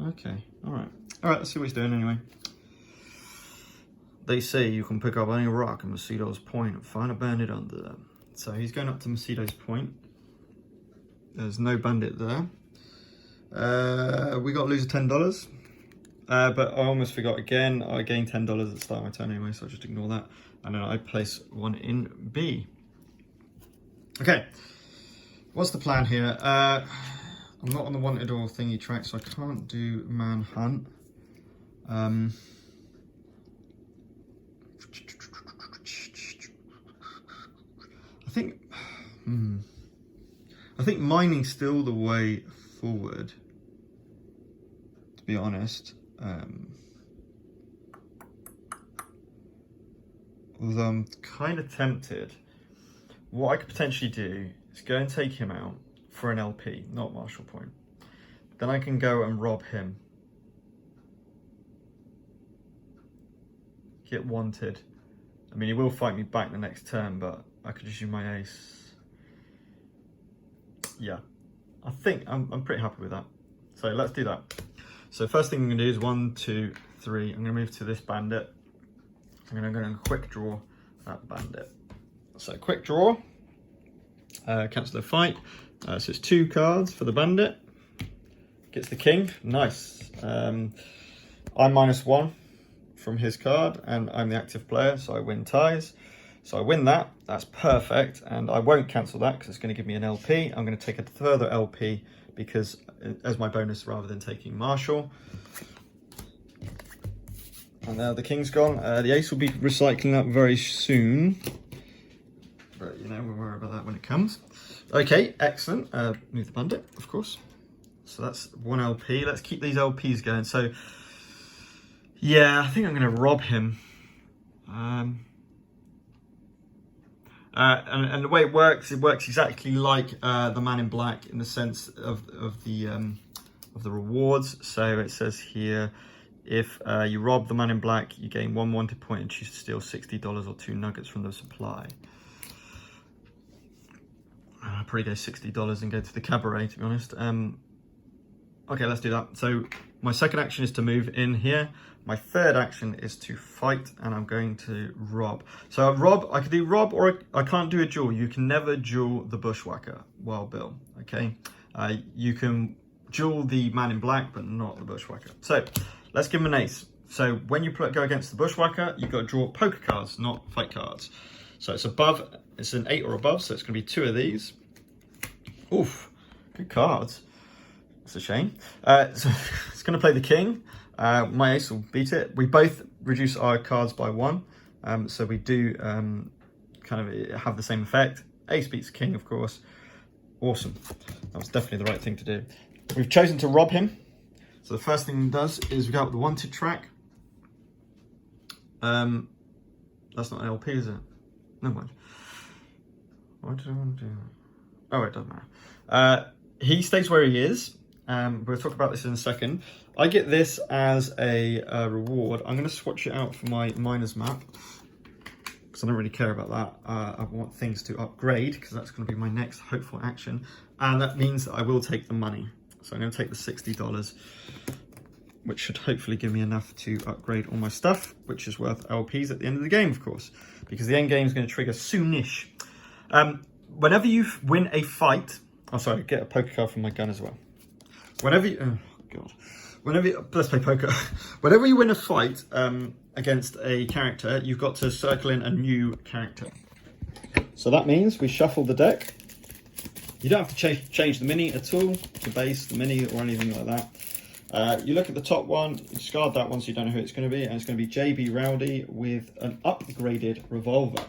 Speaker 1: Okay. All right. Let's see what he's doing anyway. They say you can pick up any rock in Macedo's Point and find a bandit under them. So he's going up to Macedo's Point. There's no bandit there. We got to lose $10. But I almost forgot again. I gained $10 at the start of my turn anyway, so I'll just ignore that. And then I place one in B. Okay, what's the plan here? I'm not on the wanted or thingy track, so I can't do manhunt. I think mining's still the way forward, to be honest. Although I'm kind of tempted. What I could potentially do is go and take him out for an LP, not Marshall Point. Then I can go and rob him. Get wanted. I mean, he will fight me back the next turn, but I could just use my ace. Yeah, I think I'm pretty happy with that. So let's do that. So first thing I'm going to do is 1, 2, 3. I'm going to move to this bandit. I'm going to quick draw that bandit. So quick draw, cancel the fight. So it's 2 cards for the bandit. Gets the king, nice. I'm -1 from his card and I'm the active player, so I win ties. So I win that, that's perfect. And I won't cancel that because it's going to give me an LP. I'm going to take a further LP because as my bonus rather than taking Marshall. And now the king's gone. The ace will be recycling that very soon. But you know, we'll worry about that when it comes. Okay, excellent. Move the bandit, of course. So that's 1 LP. Let's keep these LPs going. So, yeah, I think I'm going to rob him. And the way it works exactly like the Man in Black in the sense of the rewards. So it says here, if you rob the Man in Black, you gain 1 wanted point and choose to steal $60 or 2 nuggets from the supply. I'll probably go $60 and go to the cabaret, to be honest. Okay, let's do that. So my second action is to move in here. My third action is to fight, and I'm going to rob. So rob, I could do rob, or I can't do a duel. You can never duel the bushwhacker, Wild Bill, okay? You can duel the Man in Black, but not the bushwhacker. So let's give him an ace. So when you go against the bushwhacker, you've got to draw poker cards, not fight cards. So it's above, it's an 8 or above, so it's going to be 2 of these. Oof, good cards. It's a shame. So it's going to play the king. My ace will beat it. We both reduce our cards by 1. So we do kind of have the same effect. Ace beats king, of course. Awesome. That was definitely the right thing to do. We've chosen to rob him. So the first thing he does is we go up the wanted track. That's not an LP, is it? Never mind. What did I want to do? Oh, it doesn't matter. He stays where he is. We'll talk about this in a second. I get this as a reward. I'm going to swatch it out for my miners map because I don't really care about that. I want things to upgrade because that's going to be my next hopeful action. And that means that I will take the money. So I'm going to take the $60, which should hopefully give me enough to upgrade all my stuff, which is worth LPs at the end of the game, of course, because the end game is going to trigger soonish. Whenever you win a fight, oh sorry, get a poker card from my gun as well. Whenever you, oh god, let's play poker. Whenever you win a fight against a character, you've got to circle in a new character. So that means we shuffle the deck. You don't have to change the mini at all, the base, the mini, or anything like that. You look at the top one, you discard that one so you don't know who it's going to be, and it's going to be JB Rowdy with an upgraded revolver.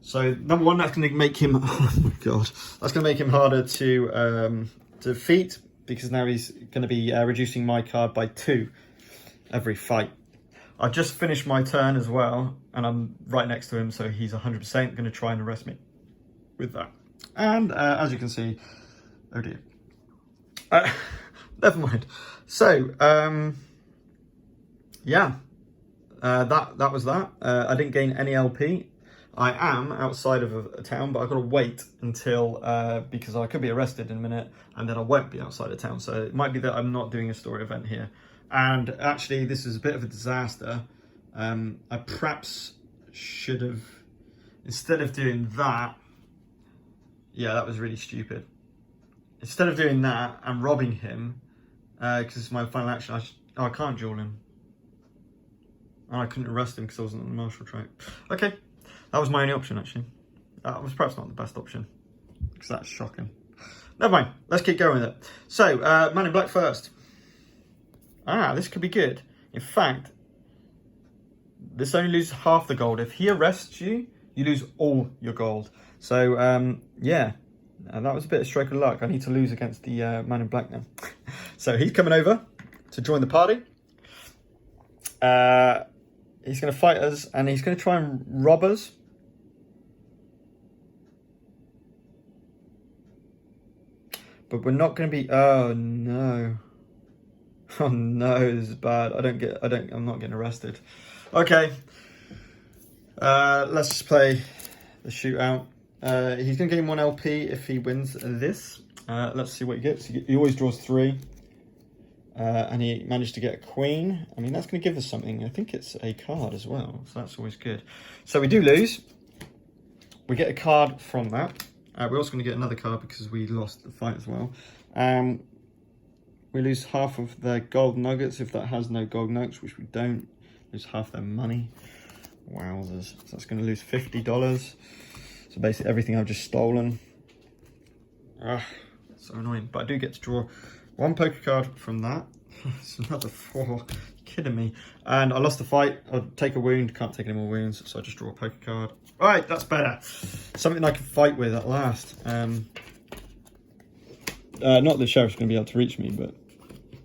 Speaker 1: So number one, that's going to make him, oh my god, that's going to make him harder to defeat, because now he's going to be reducing my card by 2 every fight. I've just finished my turn as well, and I'm right next to him, so he's 100% going to try and arrest me with that. And as you can see, oh dear. Never mind. So, yeah, that was that. I didn't gain any LP. I am outside of a town, but I've got to wait until, because I could be arrested in a minute, and then I won't be outside of town. So it might be that I'm not doing a story event here. And actually, this is a bit of a disaster. I perhaps should have, instead of doing that, yeah, that was really stupid. Instead of doing that and robbing him, because it's my final action, Oh, I can't duel him. And I couldn't arrest him because I wasn't on the martial track. Okay, that was my only option, actually. That was perhaps not the best option, because that's shocking. Never mind, let's keep going with it. So, Man in Black first. This could be good. In fact, this only loses half the gold. If he arrests you, you lose all your gold. So, yeah, that was a bit of stroke of luck. I need to lose against the Man in Black now. So he's coming over to join the party. He's going to fight us, and he's going to try and rob us. But we're not going to be... Oh, no. Oh, no, this is bad. I'm not getting arrested. Okay. Let's just play the shootout. He's going to gain 1 LP if he wins this. Let's see what he gets. He always draws 3. And he managed to get a queen. I mean, that's going to give us something. I think it's a card as well, so that's always good. So we do lose. We get a card from that. We're also going to get another card because we lost the fight as well. We lose half of their gold nuggets if that has no gold nuggets, which we don't. Lose half their money. Wowzers. So that's going to lose $50. So basically everything I've just stolen. So annoying. But I do get to draw 1 poker card from that. It's another 4. You're kidding me. And I lost the fight. I'll take a wound. Can't take any more wounds. So I just draw a poker card. Right, that's better. Something I can fight with at last. Not the sheriff's going to be able to reach me, but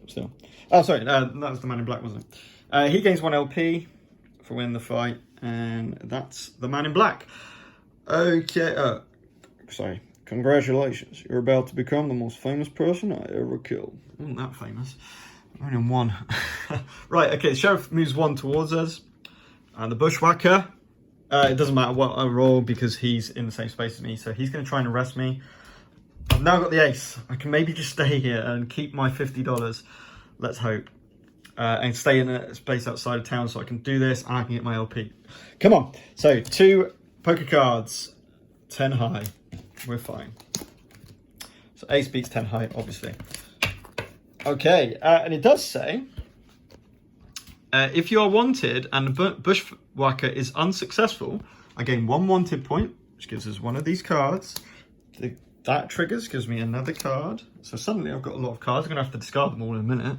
Speaker 1: still. Oh, sorry. That was the Man in Black, wasn't it? He gains 1 LP for winning the fight. And that's the Man in Black. Okay. Sorry. Congratulations. You're about to become the most famous person I ever killed. Wasn't that famous. Only in 1. Right, okay. The sheriff moves 1 towards us. And the bushwhacker... it doesn't matter what I roll because he's in the same space as me. So he's going to try and arrest me. I've now got the ace. I can maybe just stay here and keep my $50. Let's hope. And stay in a space outside of town so I can do this and I can get my LP. Come on. So 2 poker cards. 10 high. We're fine. So ace beats 10 high, obviously. Okay. And it does say... if you are wanted and the bushwhacker is unsuccessful, I gain 1 wanted point, which gives us 1 of these cards. That triggers, gives me another card. So suddenly I've got a lot of cards. I'm going to have to discard them all in a minute.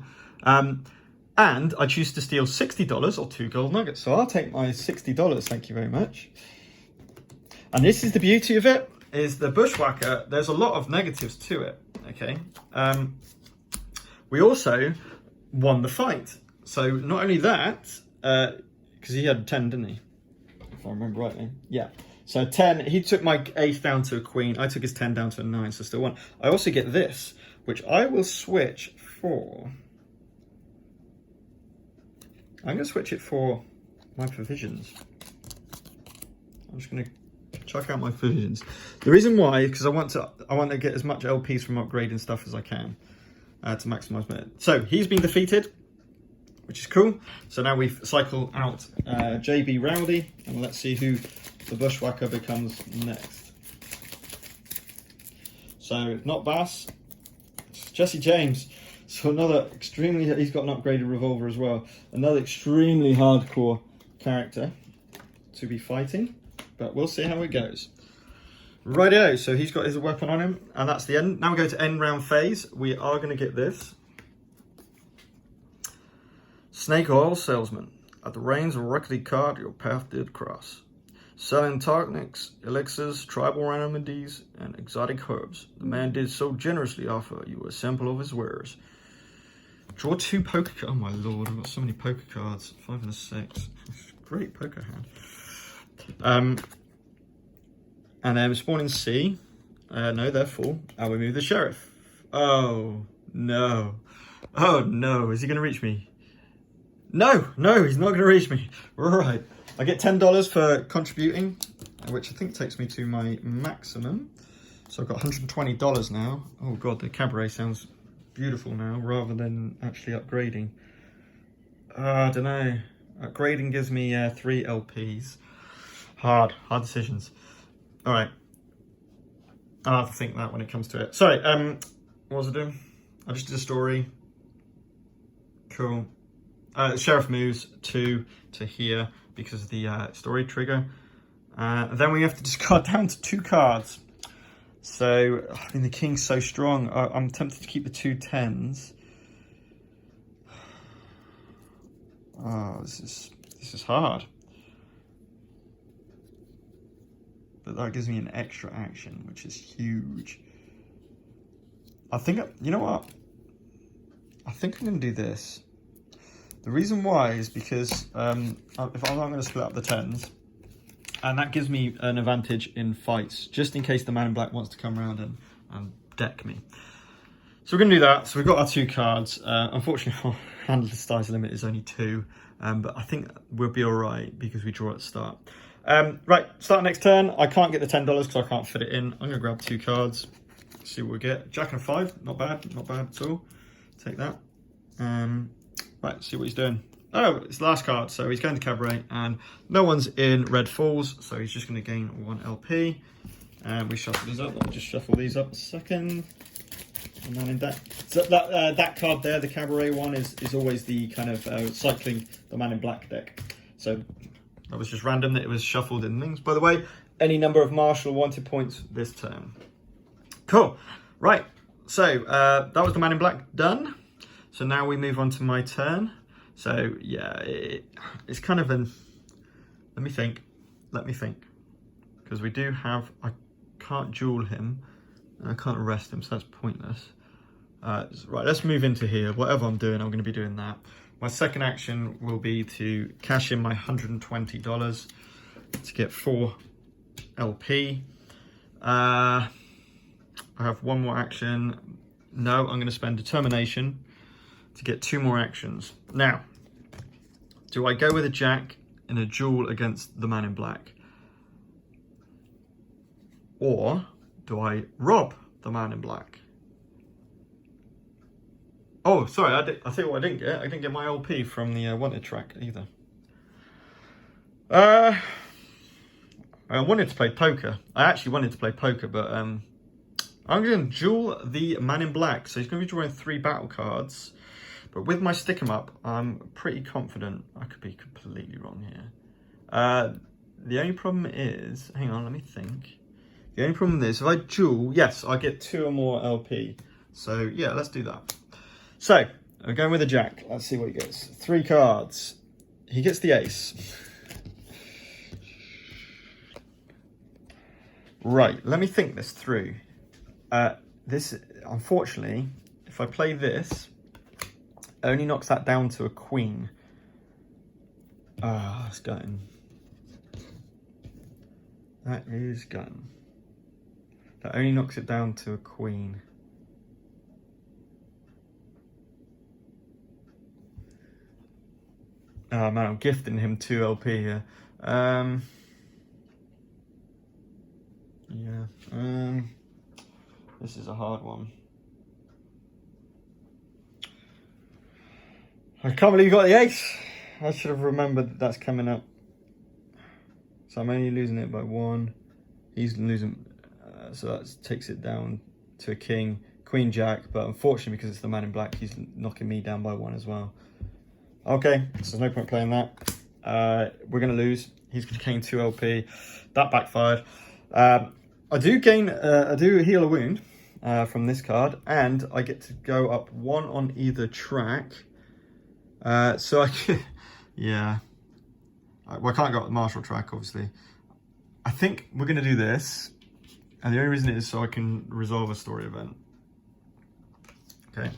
Speaker 1: And I choose to steal $60 or 2 gold nuggets. So I'll take my $60, thank you very much. And this is the beauty of it, is the bushwhacker, there's a lot of negatives to it, okay? We also won the fight. So not only that, because he had 10, didn't he? If I remember rightly. Yeah. So 10, he took my ace down to a queen. I took his 10 down to a 9, so still 1. I also get this, which I will switch for... I'm going to switch it for my provisions. I'm just going to chuck out my provisions. The reason why, because I want to get as much LPs from upgrading stuff as I can to maximise my... So he's been defeated, which is cool. So now we've cycled out JB Rowdy, and let's see who the bushwhacker becomes next. So not Bass, it's Jesse James. So another extremely, he's got an upgraded revolver as well. Another extremely hardcore character to be fighting, but we'll see how it goes. Rightio, so he's got his weapon on him, and that's the end. Now we go to end round phase. We are going to get this. Snake oil salesman. At the reins of a rickety cart, your path did cross. Selling tonics, elixirs, tribal remedies, and exotic herbs. The man did so generously offer you a sample of his wares. Draw 2 poker cards. Oh my lord, I've got so many poker cards. 5 and a 6. Great poker hand. And then spawn in C. No, they're full. I'll remove the sheriff. Oh no. Oh no, is he going to reach me? No, he's not going to reach me. Right. I get $10 for contributing, which I think takes me to my maximum. So I've got $120 now. Oh god, the cabaret sounds beautiful now rather than actually upgrading. I don't know. Upgrading gives me 3 LPs. Hard decisions. All right. I'll have to think that when it comes to it. Sorry, what was I doing? I just did a story. Cool. Sheriff moves 2 to here because of the story trigger. Then we have to discard down to 2 cards. So, I mean, the king's so strong. I'm tempted to keep the 2 10s. Oh, this is hard. But that gives me an extra action, which is huge. I think, you know what? I think I'm going to do this. The reason why is because if I'm going to split up the 10s, and that gives me an advantage in fights, just in case the man in black wants to come around and deck me. So we're going to do that. So we've got our 2 cards. Unfortunately, our handler's dice limit is only 2, but I think we'll be all right because we draw at the start. Right, start next turn. I can't get the $10 because I can't fit it in. I'm going to grab 2 cards, see what we get. Jack and a 5, not bad at all. Take that. Right, see what he's doing. Oh, it's the last card, so he's going to Cabaret, and no one's in Red Falls, so he's just going to gain 1 LP. And we shuffle these up. Let me just shuffle these up a second. And then in that, so that card there, the Cabaret one, is always the kind of cycling the Man in Black deck. So that was just random that it was shuffled in things. By the way, any number of martial wanted points this turn. Cool. Right. So that was the Man in Black done. So now we move on to my turn. So yeah, it's kind of an, let me think, because we do have, I can't duel him, and I can't arrest him, so that's pointless. Right, let's move into here. Whatever I'm doing, I'm going to be doing that. My second action will be to cash in my $120 to get 4 LP. I have 1 more action. No, I'm going to spend Determination to get 2 more actions. Now, do I go with a Jack in a duel against the Man in Black? Or do I rob the Man in Black? Oh, sorry, I tell you what I didn't get. I didn't get my LP from the Wanted track either. I wanted to play poker. I actually wanted to play poker, but I'm going to duel the Man in Black. So he's going to be drawing 3 battle cards. But with my stick 'em up, I'm pretty confident. I could be completely wrong here. The only problem is, hang on, let me think. The only problem is, if I duel, yes, I get 2 or more LP. So yeah, let's do that. So I'm going with a Jack. Let's see what he gets. 3 cards. He gets the ace. Right, let me think this through. This, unfortunately, if I play this, only knocks that down to a queen. Ah, that's gutting. That is gutting. That only knocks it down to a queen. Oh man, I'm gifting him 2 LP here. This is a hard one. I can't believe you got the ace. I should have remembered that that's coming up. So I'm only losing it by 1. He's losing, so that takes it down to a king, queen, jack. But unfortunately, because it's the Man in Black, he's knocking me down by 1 as well. Okay, so there's no point playing that. We're going to lose. He's going to gain 2 LP. That backfired. I do heal a wound from this card, and I get to go up 1 on either track. So I can, yeah. Well, I can't go up the martial track, obviously. I think we're going to do this, and the only reason is so I can resolve a story event. Okay.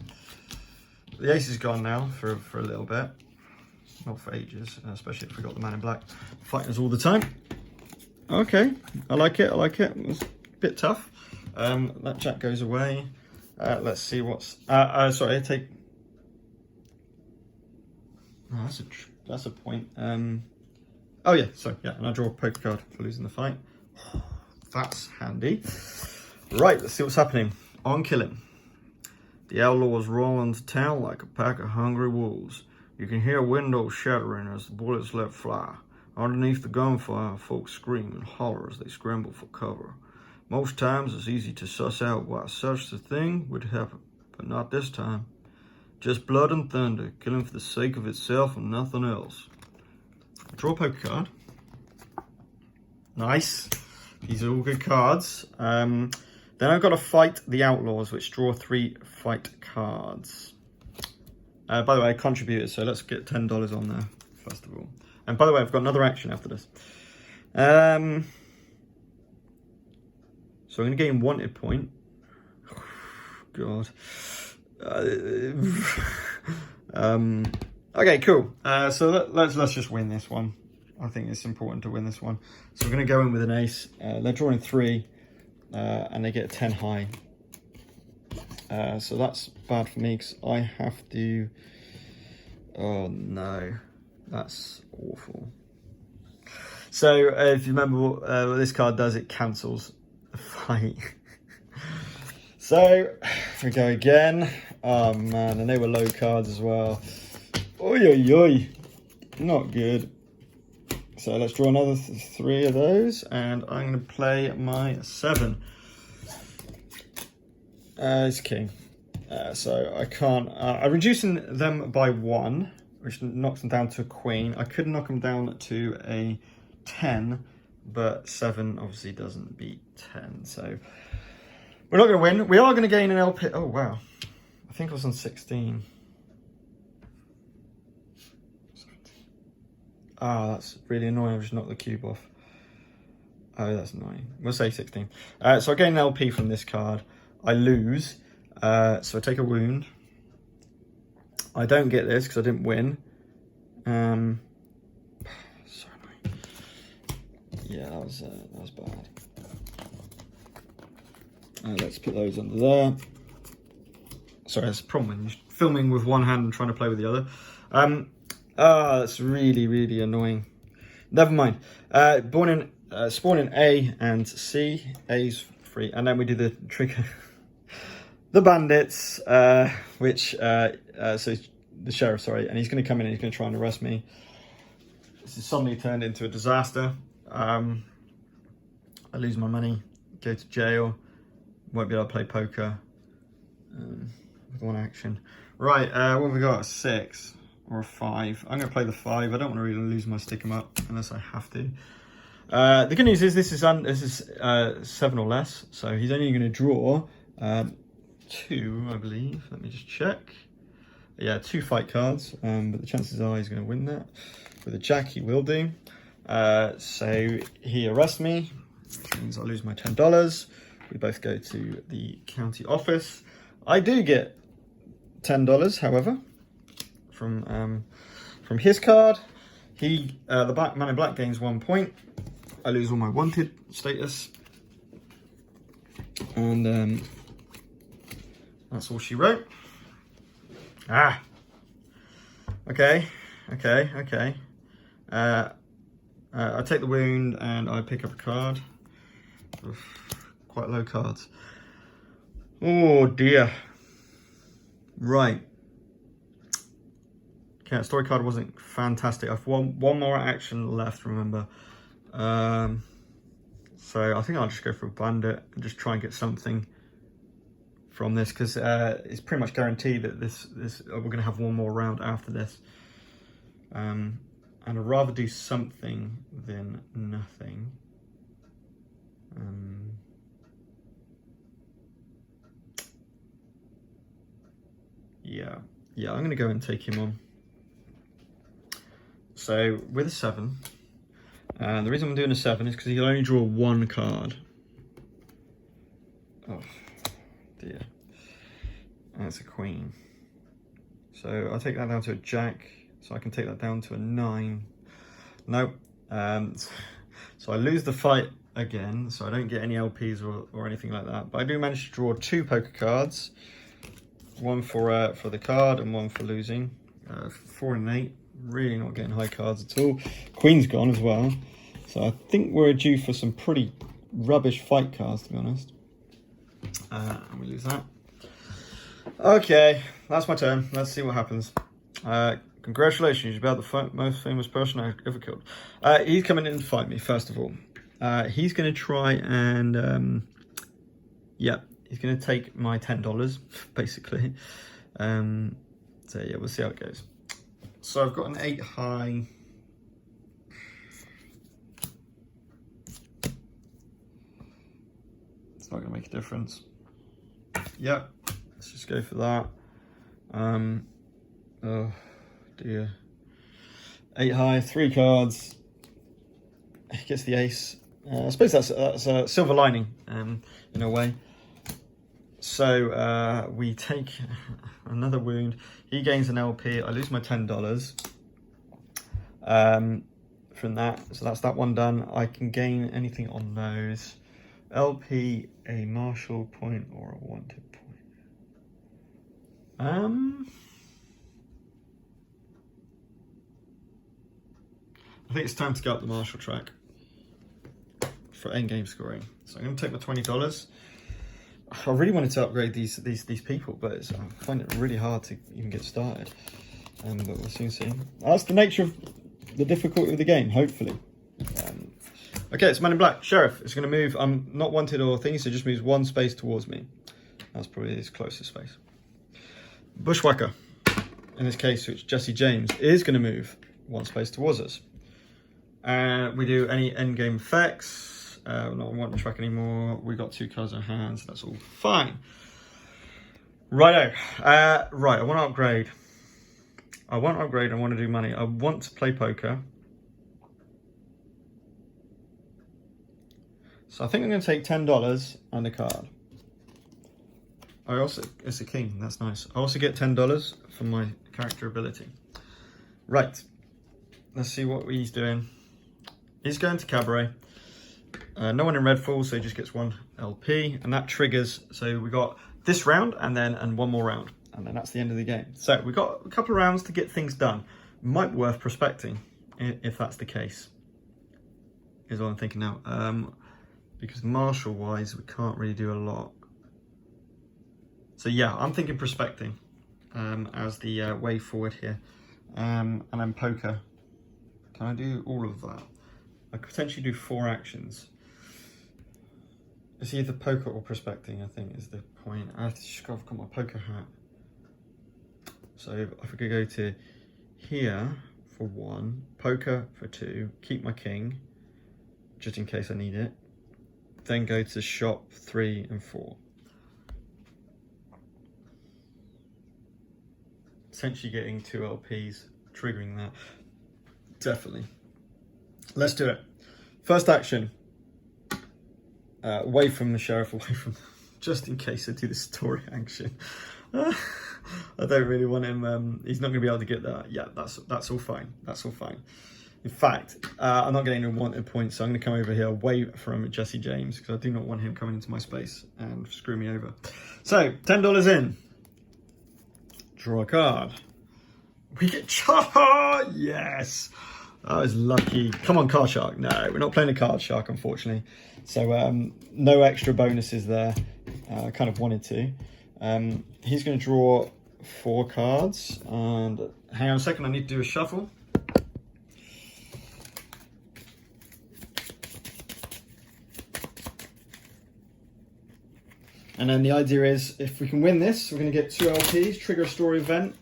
Speaker 1: The ace is gone now for a little bit. Not for ages, especially if we got the Man in Black fighting us all the time. Okay, I like it, It's a bit tough. That jack goes away. Let's see what's... sorry, I take... Oh, that's a point. Oh yeah, so yeah, and I draw a poker card for losing the fight. That's handy. Right, let's see what's happening. On killing. The outlaws roll into town like a pack of hungry wolves. You can hear windows shattering as the bullets let fly. Underneath the gunfire, folks scream and holler as they scramble for cover. Most times it's easy to suss out why such a thing would happen, but not this time. Just blood and thunder, killing for the sake of itself and nothing else. Draw a poker card. Nice. These are all good cards. Then I've got to fight the Outlaws, which draw 3 fight cards. By the way, I contributed, so let's get $10 on there, first of all. And by the way, I've got another action after this. So I'm going to gain wanted point. God. Okay, cool. So let's just win this one. I think it's important to win this one. So we're going to go in with an ace. They're drawing 3, and they get a 10 high. So that's bad for me because I have to. Oh no, that's awful. So if you remember what this card does, it cancels the fight. So we go again. Oh man, and they were low cards as well. Oi, oi, oi. Not good. So let's draw another 3 of those, and I'm going to play my 7. It's king. So I can't. I'm reducing them by 1, which knocks them down to a queen. I could knock them down to a 10, but 7 obviously doesn't beat 10. So we're not going to win. We are going to gain an LP. Oh, wow. I think I was on 16. Ah, that's really annoying. I've just knocked the cube off. Oh, that's annoying. We'll say 16. So I gain an LP from this card. I lose. So I take a wound. I don't get this because I didn't win. So annoying. Yeah, that was bad. Let's put those under there. Sorry, that's a problem when you're filming with one hand and trying to play with the other. That's really, really annoying. Never mind. Spawn in A and C. A's free, and then we do the trigger. The bandits, so the sheriff, sorry, and he's going to come in and he's going to try and arrest me. This has suddenly turned into a disaster. I lose my money, go to jail, won't be able to play poker with one action. Right, what have we got? A 6 or a 5. I'm going to play the 5. I don't want to really lose my stick 'em up unless I have to. The good news is this is 7 or less, so he's only going to draw 2, I believe. Let me just check. Yeah, 2 fight cards, but the chances are he's going to win that. With a jack, he will do. So he arrests me, which means I lose my $10. We both go to the county office. I do get $10, however, from his card. The man in black gains 1 point. I lose all my wanted status, and that's all she wrote. Okay. I take the wound and I pick up a card. Oof, quite low cards. Oh dear. Right. Okay, that story card wasn't fantastic. I've one more action left, remember. So I think I'll just go for a bandit and just try and get something from this, because it's pretty much guaranteed that this we're going to have one more round after this. And I'd rather do something than nothing. Yeah, I'm going to go and take him on. So with a 7, the reason I'm doing a 7 is because he'll only draw 1 card. Oh dear. And it's a queen. So I'll take that down to a jack. So I can take that down to a 9. Nope. So I lose the fight again. So I don't get any LPs or anything like that. But I do manage to draw 2 poker cards. One for the card and one for losing. 4 and 8. Really not getting high cards at all. Queen's gone as well. So I think we're due for some pretty rubbish fight cards, to be honest. And we lose that. Okay, that's my turn. Let's see what happens. Congratulations, you're about the most famous person I've ever killed. He's coming in to fight me, first of all. He's going to try and... he's going to take my $10, basically. So yeah, we'll see how it goes. So I've got an 8 high. It's not going to make a difference. Yep, let's just go for that. Oh dear. 8 high, 3 cards. Gets the ace. I suppose that's a silver lining in a way. So we take another wound. He gains an LP. I lose my $10 from that. So that's that one done. I can gain anything on those. LP, a martial point, or a wanted point. I think it's time to go up the martial track for endgame scoring. So I'm going to take my $20. I really wanted to upgrade these people, but I find it really hard to even get started. But we'll soon see. That's the nature of the difficulty of the game, hopefully. Okay, it's Man in Black. Sheriff. It's going to move. I'm not wanted or things, so it just moves 1 space towards me. That's probably his closest space. Bushwhacker. In this case, which Jesse James is going to move 1 space towards us. We do any endgame effects. We're not wanting track anymore. We got 2 cards in our hands. That's all fine. Righto. Right, I want to upgrade. I want to do money. I want to play poker. So I think I'm going to take $10 and a card. It's a king. That's nice. I also get $10 for my character ability. Right. Let's see what he's doing. He's going to Cabaret. No one in red falls, so he just gets 1 LP, and that triggers. So we got this round and one more round, and then that's the end of the game. So we've got a couple of rounds to get things done. Might be worth prospecting if that's the case. Is what I'm thinking now. Because martial wise, we can't really do a lot. So yeah, I'm thinking prospecting as the way forward here, and then poker. Can I do all of that? I could potentially do 4 actions. It's either poker or prospecting, I think, is the point. I've got my poker hat. So if I could go to here for 1, poker for 2, keep my king, just in case I need it. Then go to shop 3 and 4. Essentially getting 2 LPs, triggering that. Definitely. Let's do it. First action. Away from the sheriff, away from... Just in case I do the story action. I don't really want him... he's not going to be able to get that. Yeah, that's all fine. That's all fine. In fact, I'm not getting a wanted point, so I'm going to come over here away from Jesse James, because I do not want him coming into my space and screw me over. So, $10 in. Draw a card. We get Char! Yes! That was lucky. Come on, Card Shark. No, we're not playing a Card Shark, unfortunately. So, no extra bonuses there. I kind of wanted to. He's going to draw 4 cards. And hang on a second, I need to do a shuffle. And then the idea is, if we can win this, we're going to get 2 LPs, trigger a story event,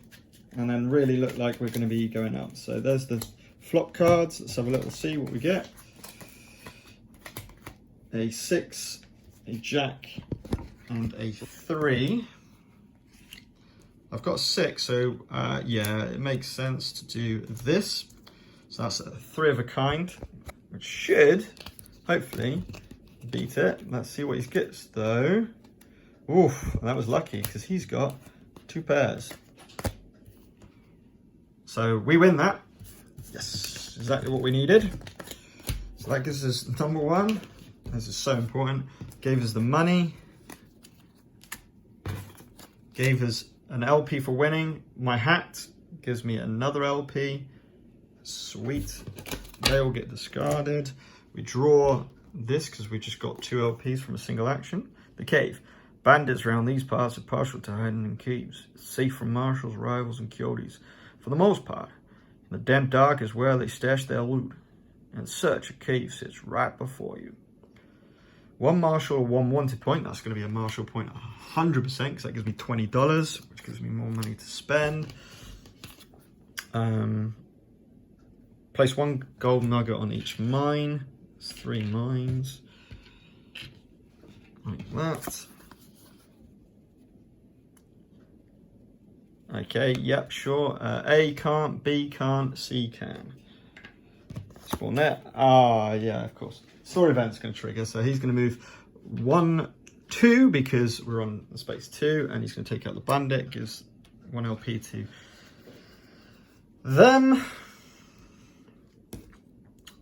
Speaker 1: and then really look like we're going to be going up. So there's the flop cards. Let's have a little see what we get. A 6, a jack, and a 3. I've got a 6, so yeah, it makes sense to do this. So that's a 3 of a kind, which should, hopefully, beat it. Let's see what he gets, though. Oof, that was lucky, because he's got 2 pairs. So we win that. Yes, exactly what we needed. So that gives us number 1. This is so important. Gave us the money. Gave us an LP for winning. My hat gives me another LP. Sweet. They all get discarded. We draw this because we just got 2 LPs from a single action. The cave. Bandits around these parts are partial to hiding in caves, safe from marshals, rivals, and coyotes. For the most part, the damp dark is where they stash their loot, and such a cave sits right before you. 1 marshal, 1 wanted point. That's going to be a marshal point 100%, because that gives me $20, which gives me more money to spend. Place 1 gold nugget on each mine. It's 3 mines. Like that. Okay, yep, sure. A can't, B can't, C can. Spawn there. Ah, yeah, of course. Story event's going to trigger, so he's going to move 1, 2 because we're on space 2, and he's going to take out the bandit, gives 1 LP to them.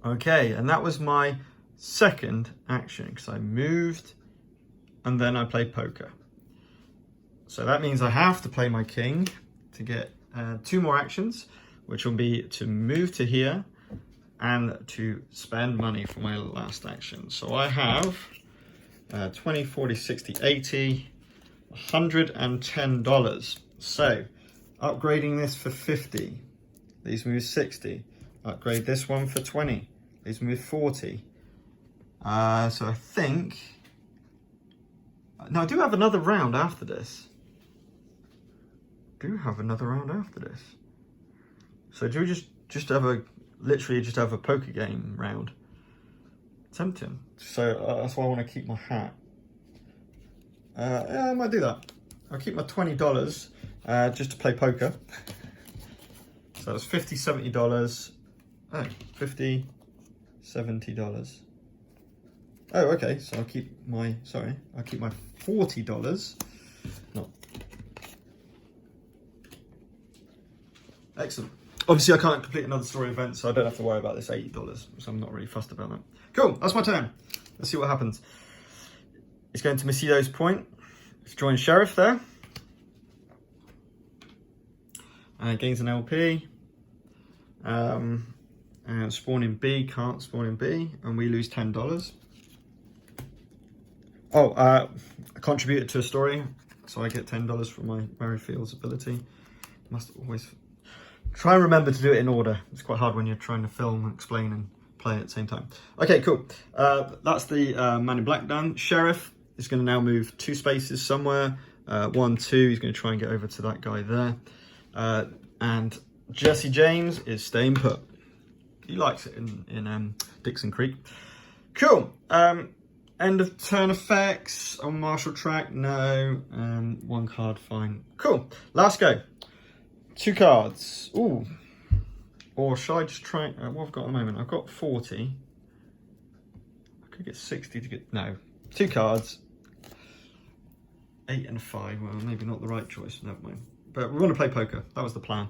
Speaker 1: Okay, and that was my second action because I moved and then I played poker. So that means I have to play my king to get 2 more actions, which will be to move to here and to spend money for my last action. So I have 20, 40, 60, 80, $110. So upgrading this for 50. These move 60. Upgrade this one for 20. These move 40. So I think... No, I do have another round after this. So do we just have a... Literally just have a poker game round? Tempting. So that's why I want to keep my hat. Yeah, I might do that. I'll keep my $20 just to play poker. So that's $50, $70. Oh, $50, $70. Oh, okay. So I'll keep my $40. No. Excellent. Obviously, I can't complete another story event, so I don't have to worry about this $80. So I'm not really fussed about that. Cool. That's my turn. Let's see what happens. It's going to Macedo's point. Let's join Sheriff there. Gains an LP. And spawn in B, can't spawn in B, and we lose $10. Oh, I contributed to a story, so I get $10 from my Merrifield's ability. Must always try and remember to do it in order. It's quite hard when you're trying to film and explain and play at the same time. Okay, cool. That's the Man in Black done. Sheriff is going to now move 2 spaces somewhere. 1, 2, he's going to try and get over to that guy there. And Jesse James is staying put. He likes it in Dixon Creek. Cool. End of turn effects on Marshall Track. No. 1 card, fine. Cool. Last go. 2 cards. Ooh. Or should I just try... what have I got at the moment? I've got 40. I could get 60 to get... No. 2 cards. 8 and 5. Well, maybe not the right choice. Never mind. But we want to play poker. That was the plan.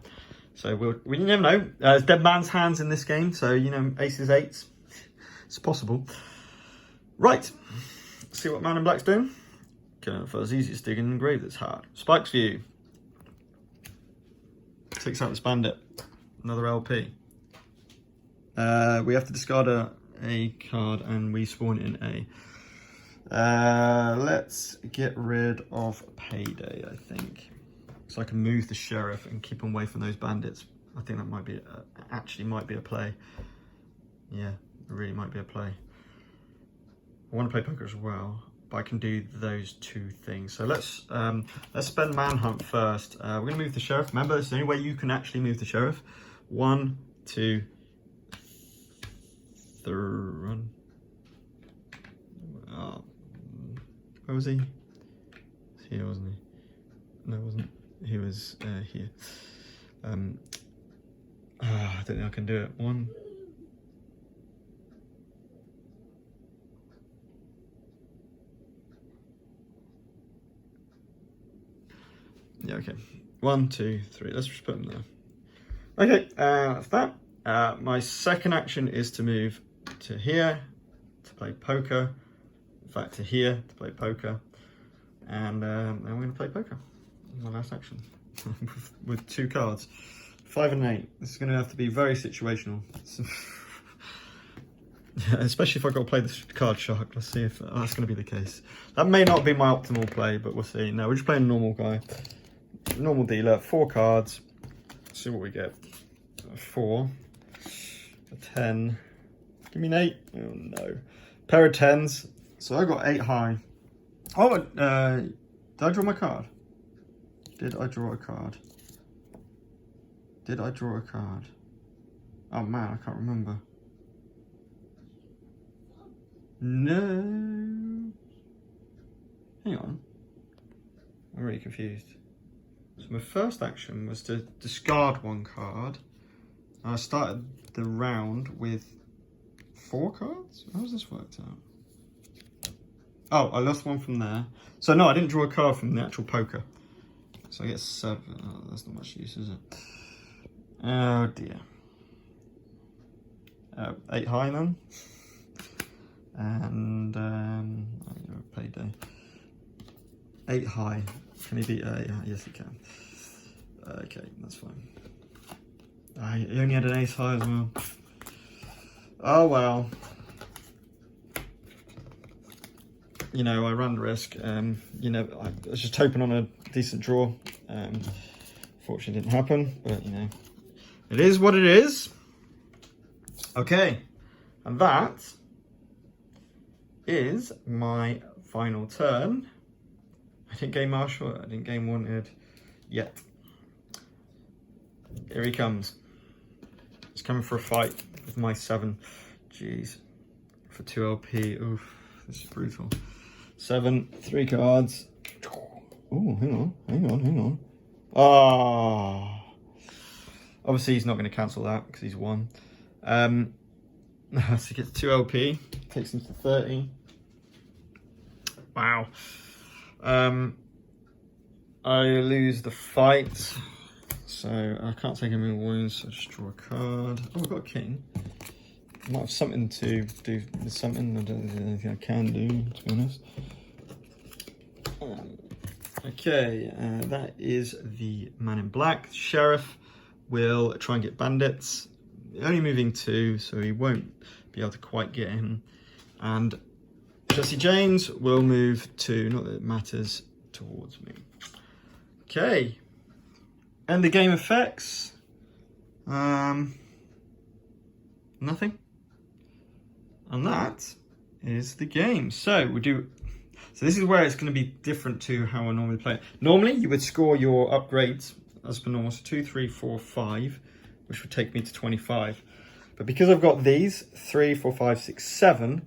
Speaker 1: So we never know. It's dead man's hands in this game. So, you know, aces, 8s. It's possible. Right. Let's see what Man in Black's doing. Killing it first. Easiest digging in the grave that's hard. Spike's View. Takes out this bandit. Another LP. We have to discard a card and we spawn in A. Let's get rid of Payday, I think. So I can move the Sheriff and keep him away from those bandits. I think that might be, actually might be a play. Yeah, it really might be a play. I want to play poker as well, but I can do those 2 things. So let's spend Manhunt first. We're going to move the Sheriff. Remember, it's the only way you can actually move the Sheriff. 1, 2, 3. Oh, where was he? Here, wasn't he? No, it wasn't. He was here. I don't think I can do it. 1. Yeah, okay. 1, 2, 3. Let's just put them there. Okay, that's that. My second action is to move to here to play poker. In fact, to here to play poker. And I'm going to play poker. My last action. with 2 cards. 5 and 8. This is going to have to be very situational. Especially if I've got to play this card shark. Let's see if that's going to be the case. That may not be my optimal play, but we'll see. No, we're just playing a normal guy. Normal dealer. 4 cards. Let's see what we get. 4. A 10. Give me an 8. Oh no. Pair of 10s. So I got 8 high. Oh, did I draw my card? Did I draw a card? Did I draw a card? Oh man, I can't remember. No. Hang on. I'm really confused. So my first action was to discard one card. I started the round with 4 cards? How's this worked out? Oh, I lost one from there. So no, I didn't draw a card from the actual poker. So I get 7. Oh, that's not much use, is it? Oh dear. 8 high then. And payday. 8 high. Can he beat 8? Yes, he can. Okay, that's fine. He only had an ace high as well. Oh well. You know, I ran the risk. You know, I was just hoping on a decent draw. Fortunately, didn't happen. But you know, it is what it is. Okay, and that is my final turn. I didn't game Marshall. I didn't game Wanted yet. Here he comes. He's coming for a fight with my 7. Jeez, for 2 LP. Oof, this is brutal. 7, 3 cards. Oh, hang on. Ah, obviously he's not going to cancel that because he's won. So he gets 2 LP, takes him to 30. Wow. I lose the fight, so I can't take any wounds. So I just draw a card. Oh, I've got a king. Might have something to do with something. I don't think there's anything I can do, to be honest. Okay, that is the man in black. Sheriff will try and get bandits. Only moving 2, so he won't be able to quite get him. And Jesse James will move 2, not that it matters, towards me. Okay, end the game effects. Nothing. And that is the game. So this is where it's going to be different to how I normally play it. Normally you would score your upgrades as per normal, so 2, 3, 4, 5, which would take me to 25. But because I've got these 3, 4, 5, 6, 7.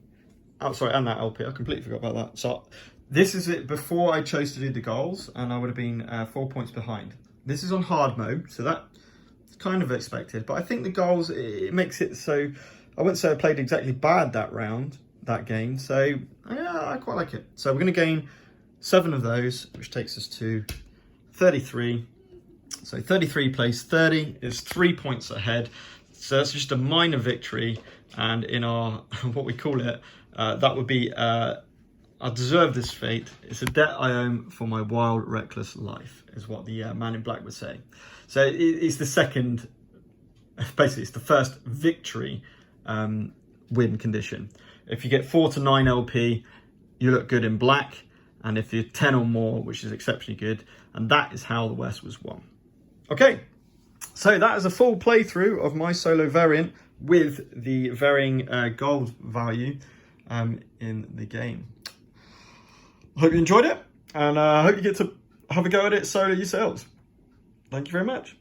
Speaker 1: Oh, sorry, and that LP. I completely forgot about that. So this is it before I chose to do the goals, and I would have been 4 points behind. This is on hard mode, so that's kind of expected. But I think the goals, it makes it so, I wouldn't say I played exactly bad that game. So yeah, I quite like it. So we're going to gain 7 of those, which takes us to 33. So 33 plays 30 is 3 points ahead. So that's just a minor victory. And in our, what we call it, that would be, I deserve this fate. It's a debt I owe for my wild, reckless life, is what the man in black would say. So it's the second, basically it's the first victory win condition. If you get 4 to 9 LP, you look good in black. And if you're 10 or more, which is exceptionally good. And that is how the West was won. Okay, so that is a full playthrough of my solo variant with the varying gold value in the game. I hope you enjoyed it, and I hope you get to have a go at it solo yourselves. Thank you very much.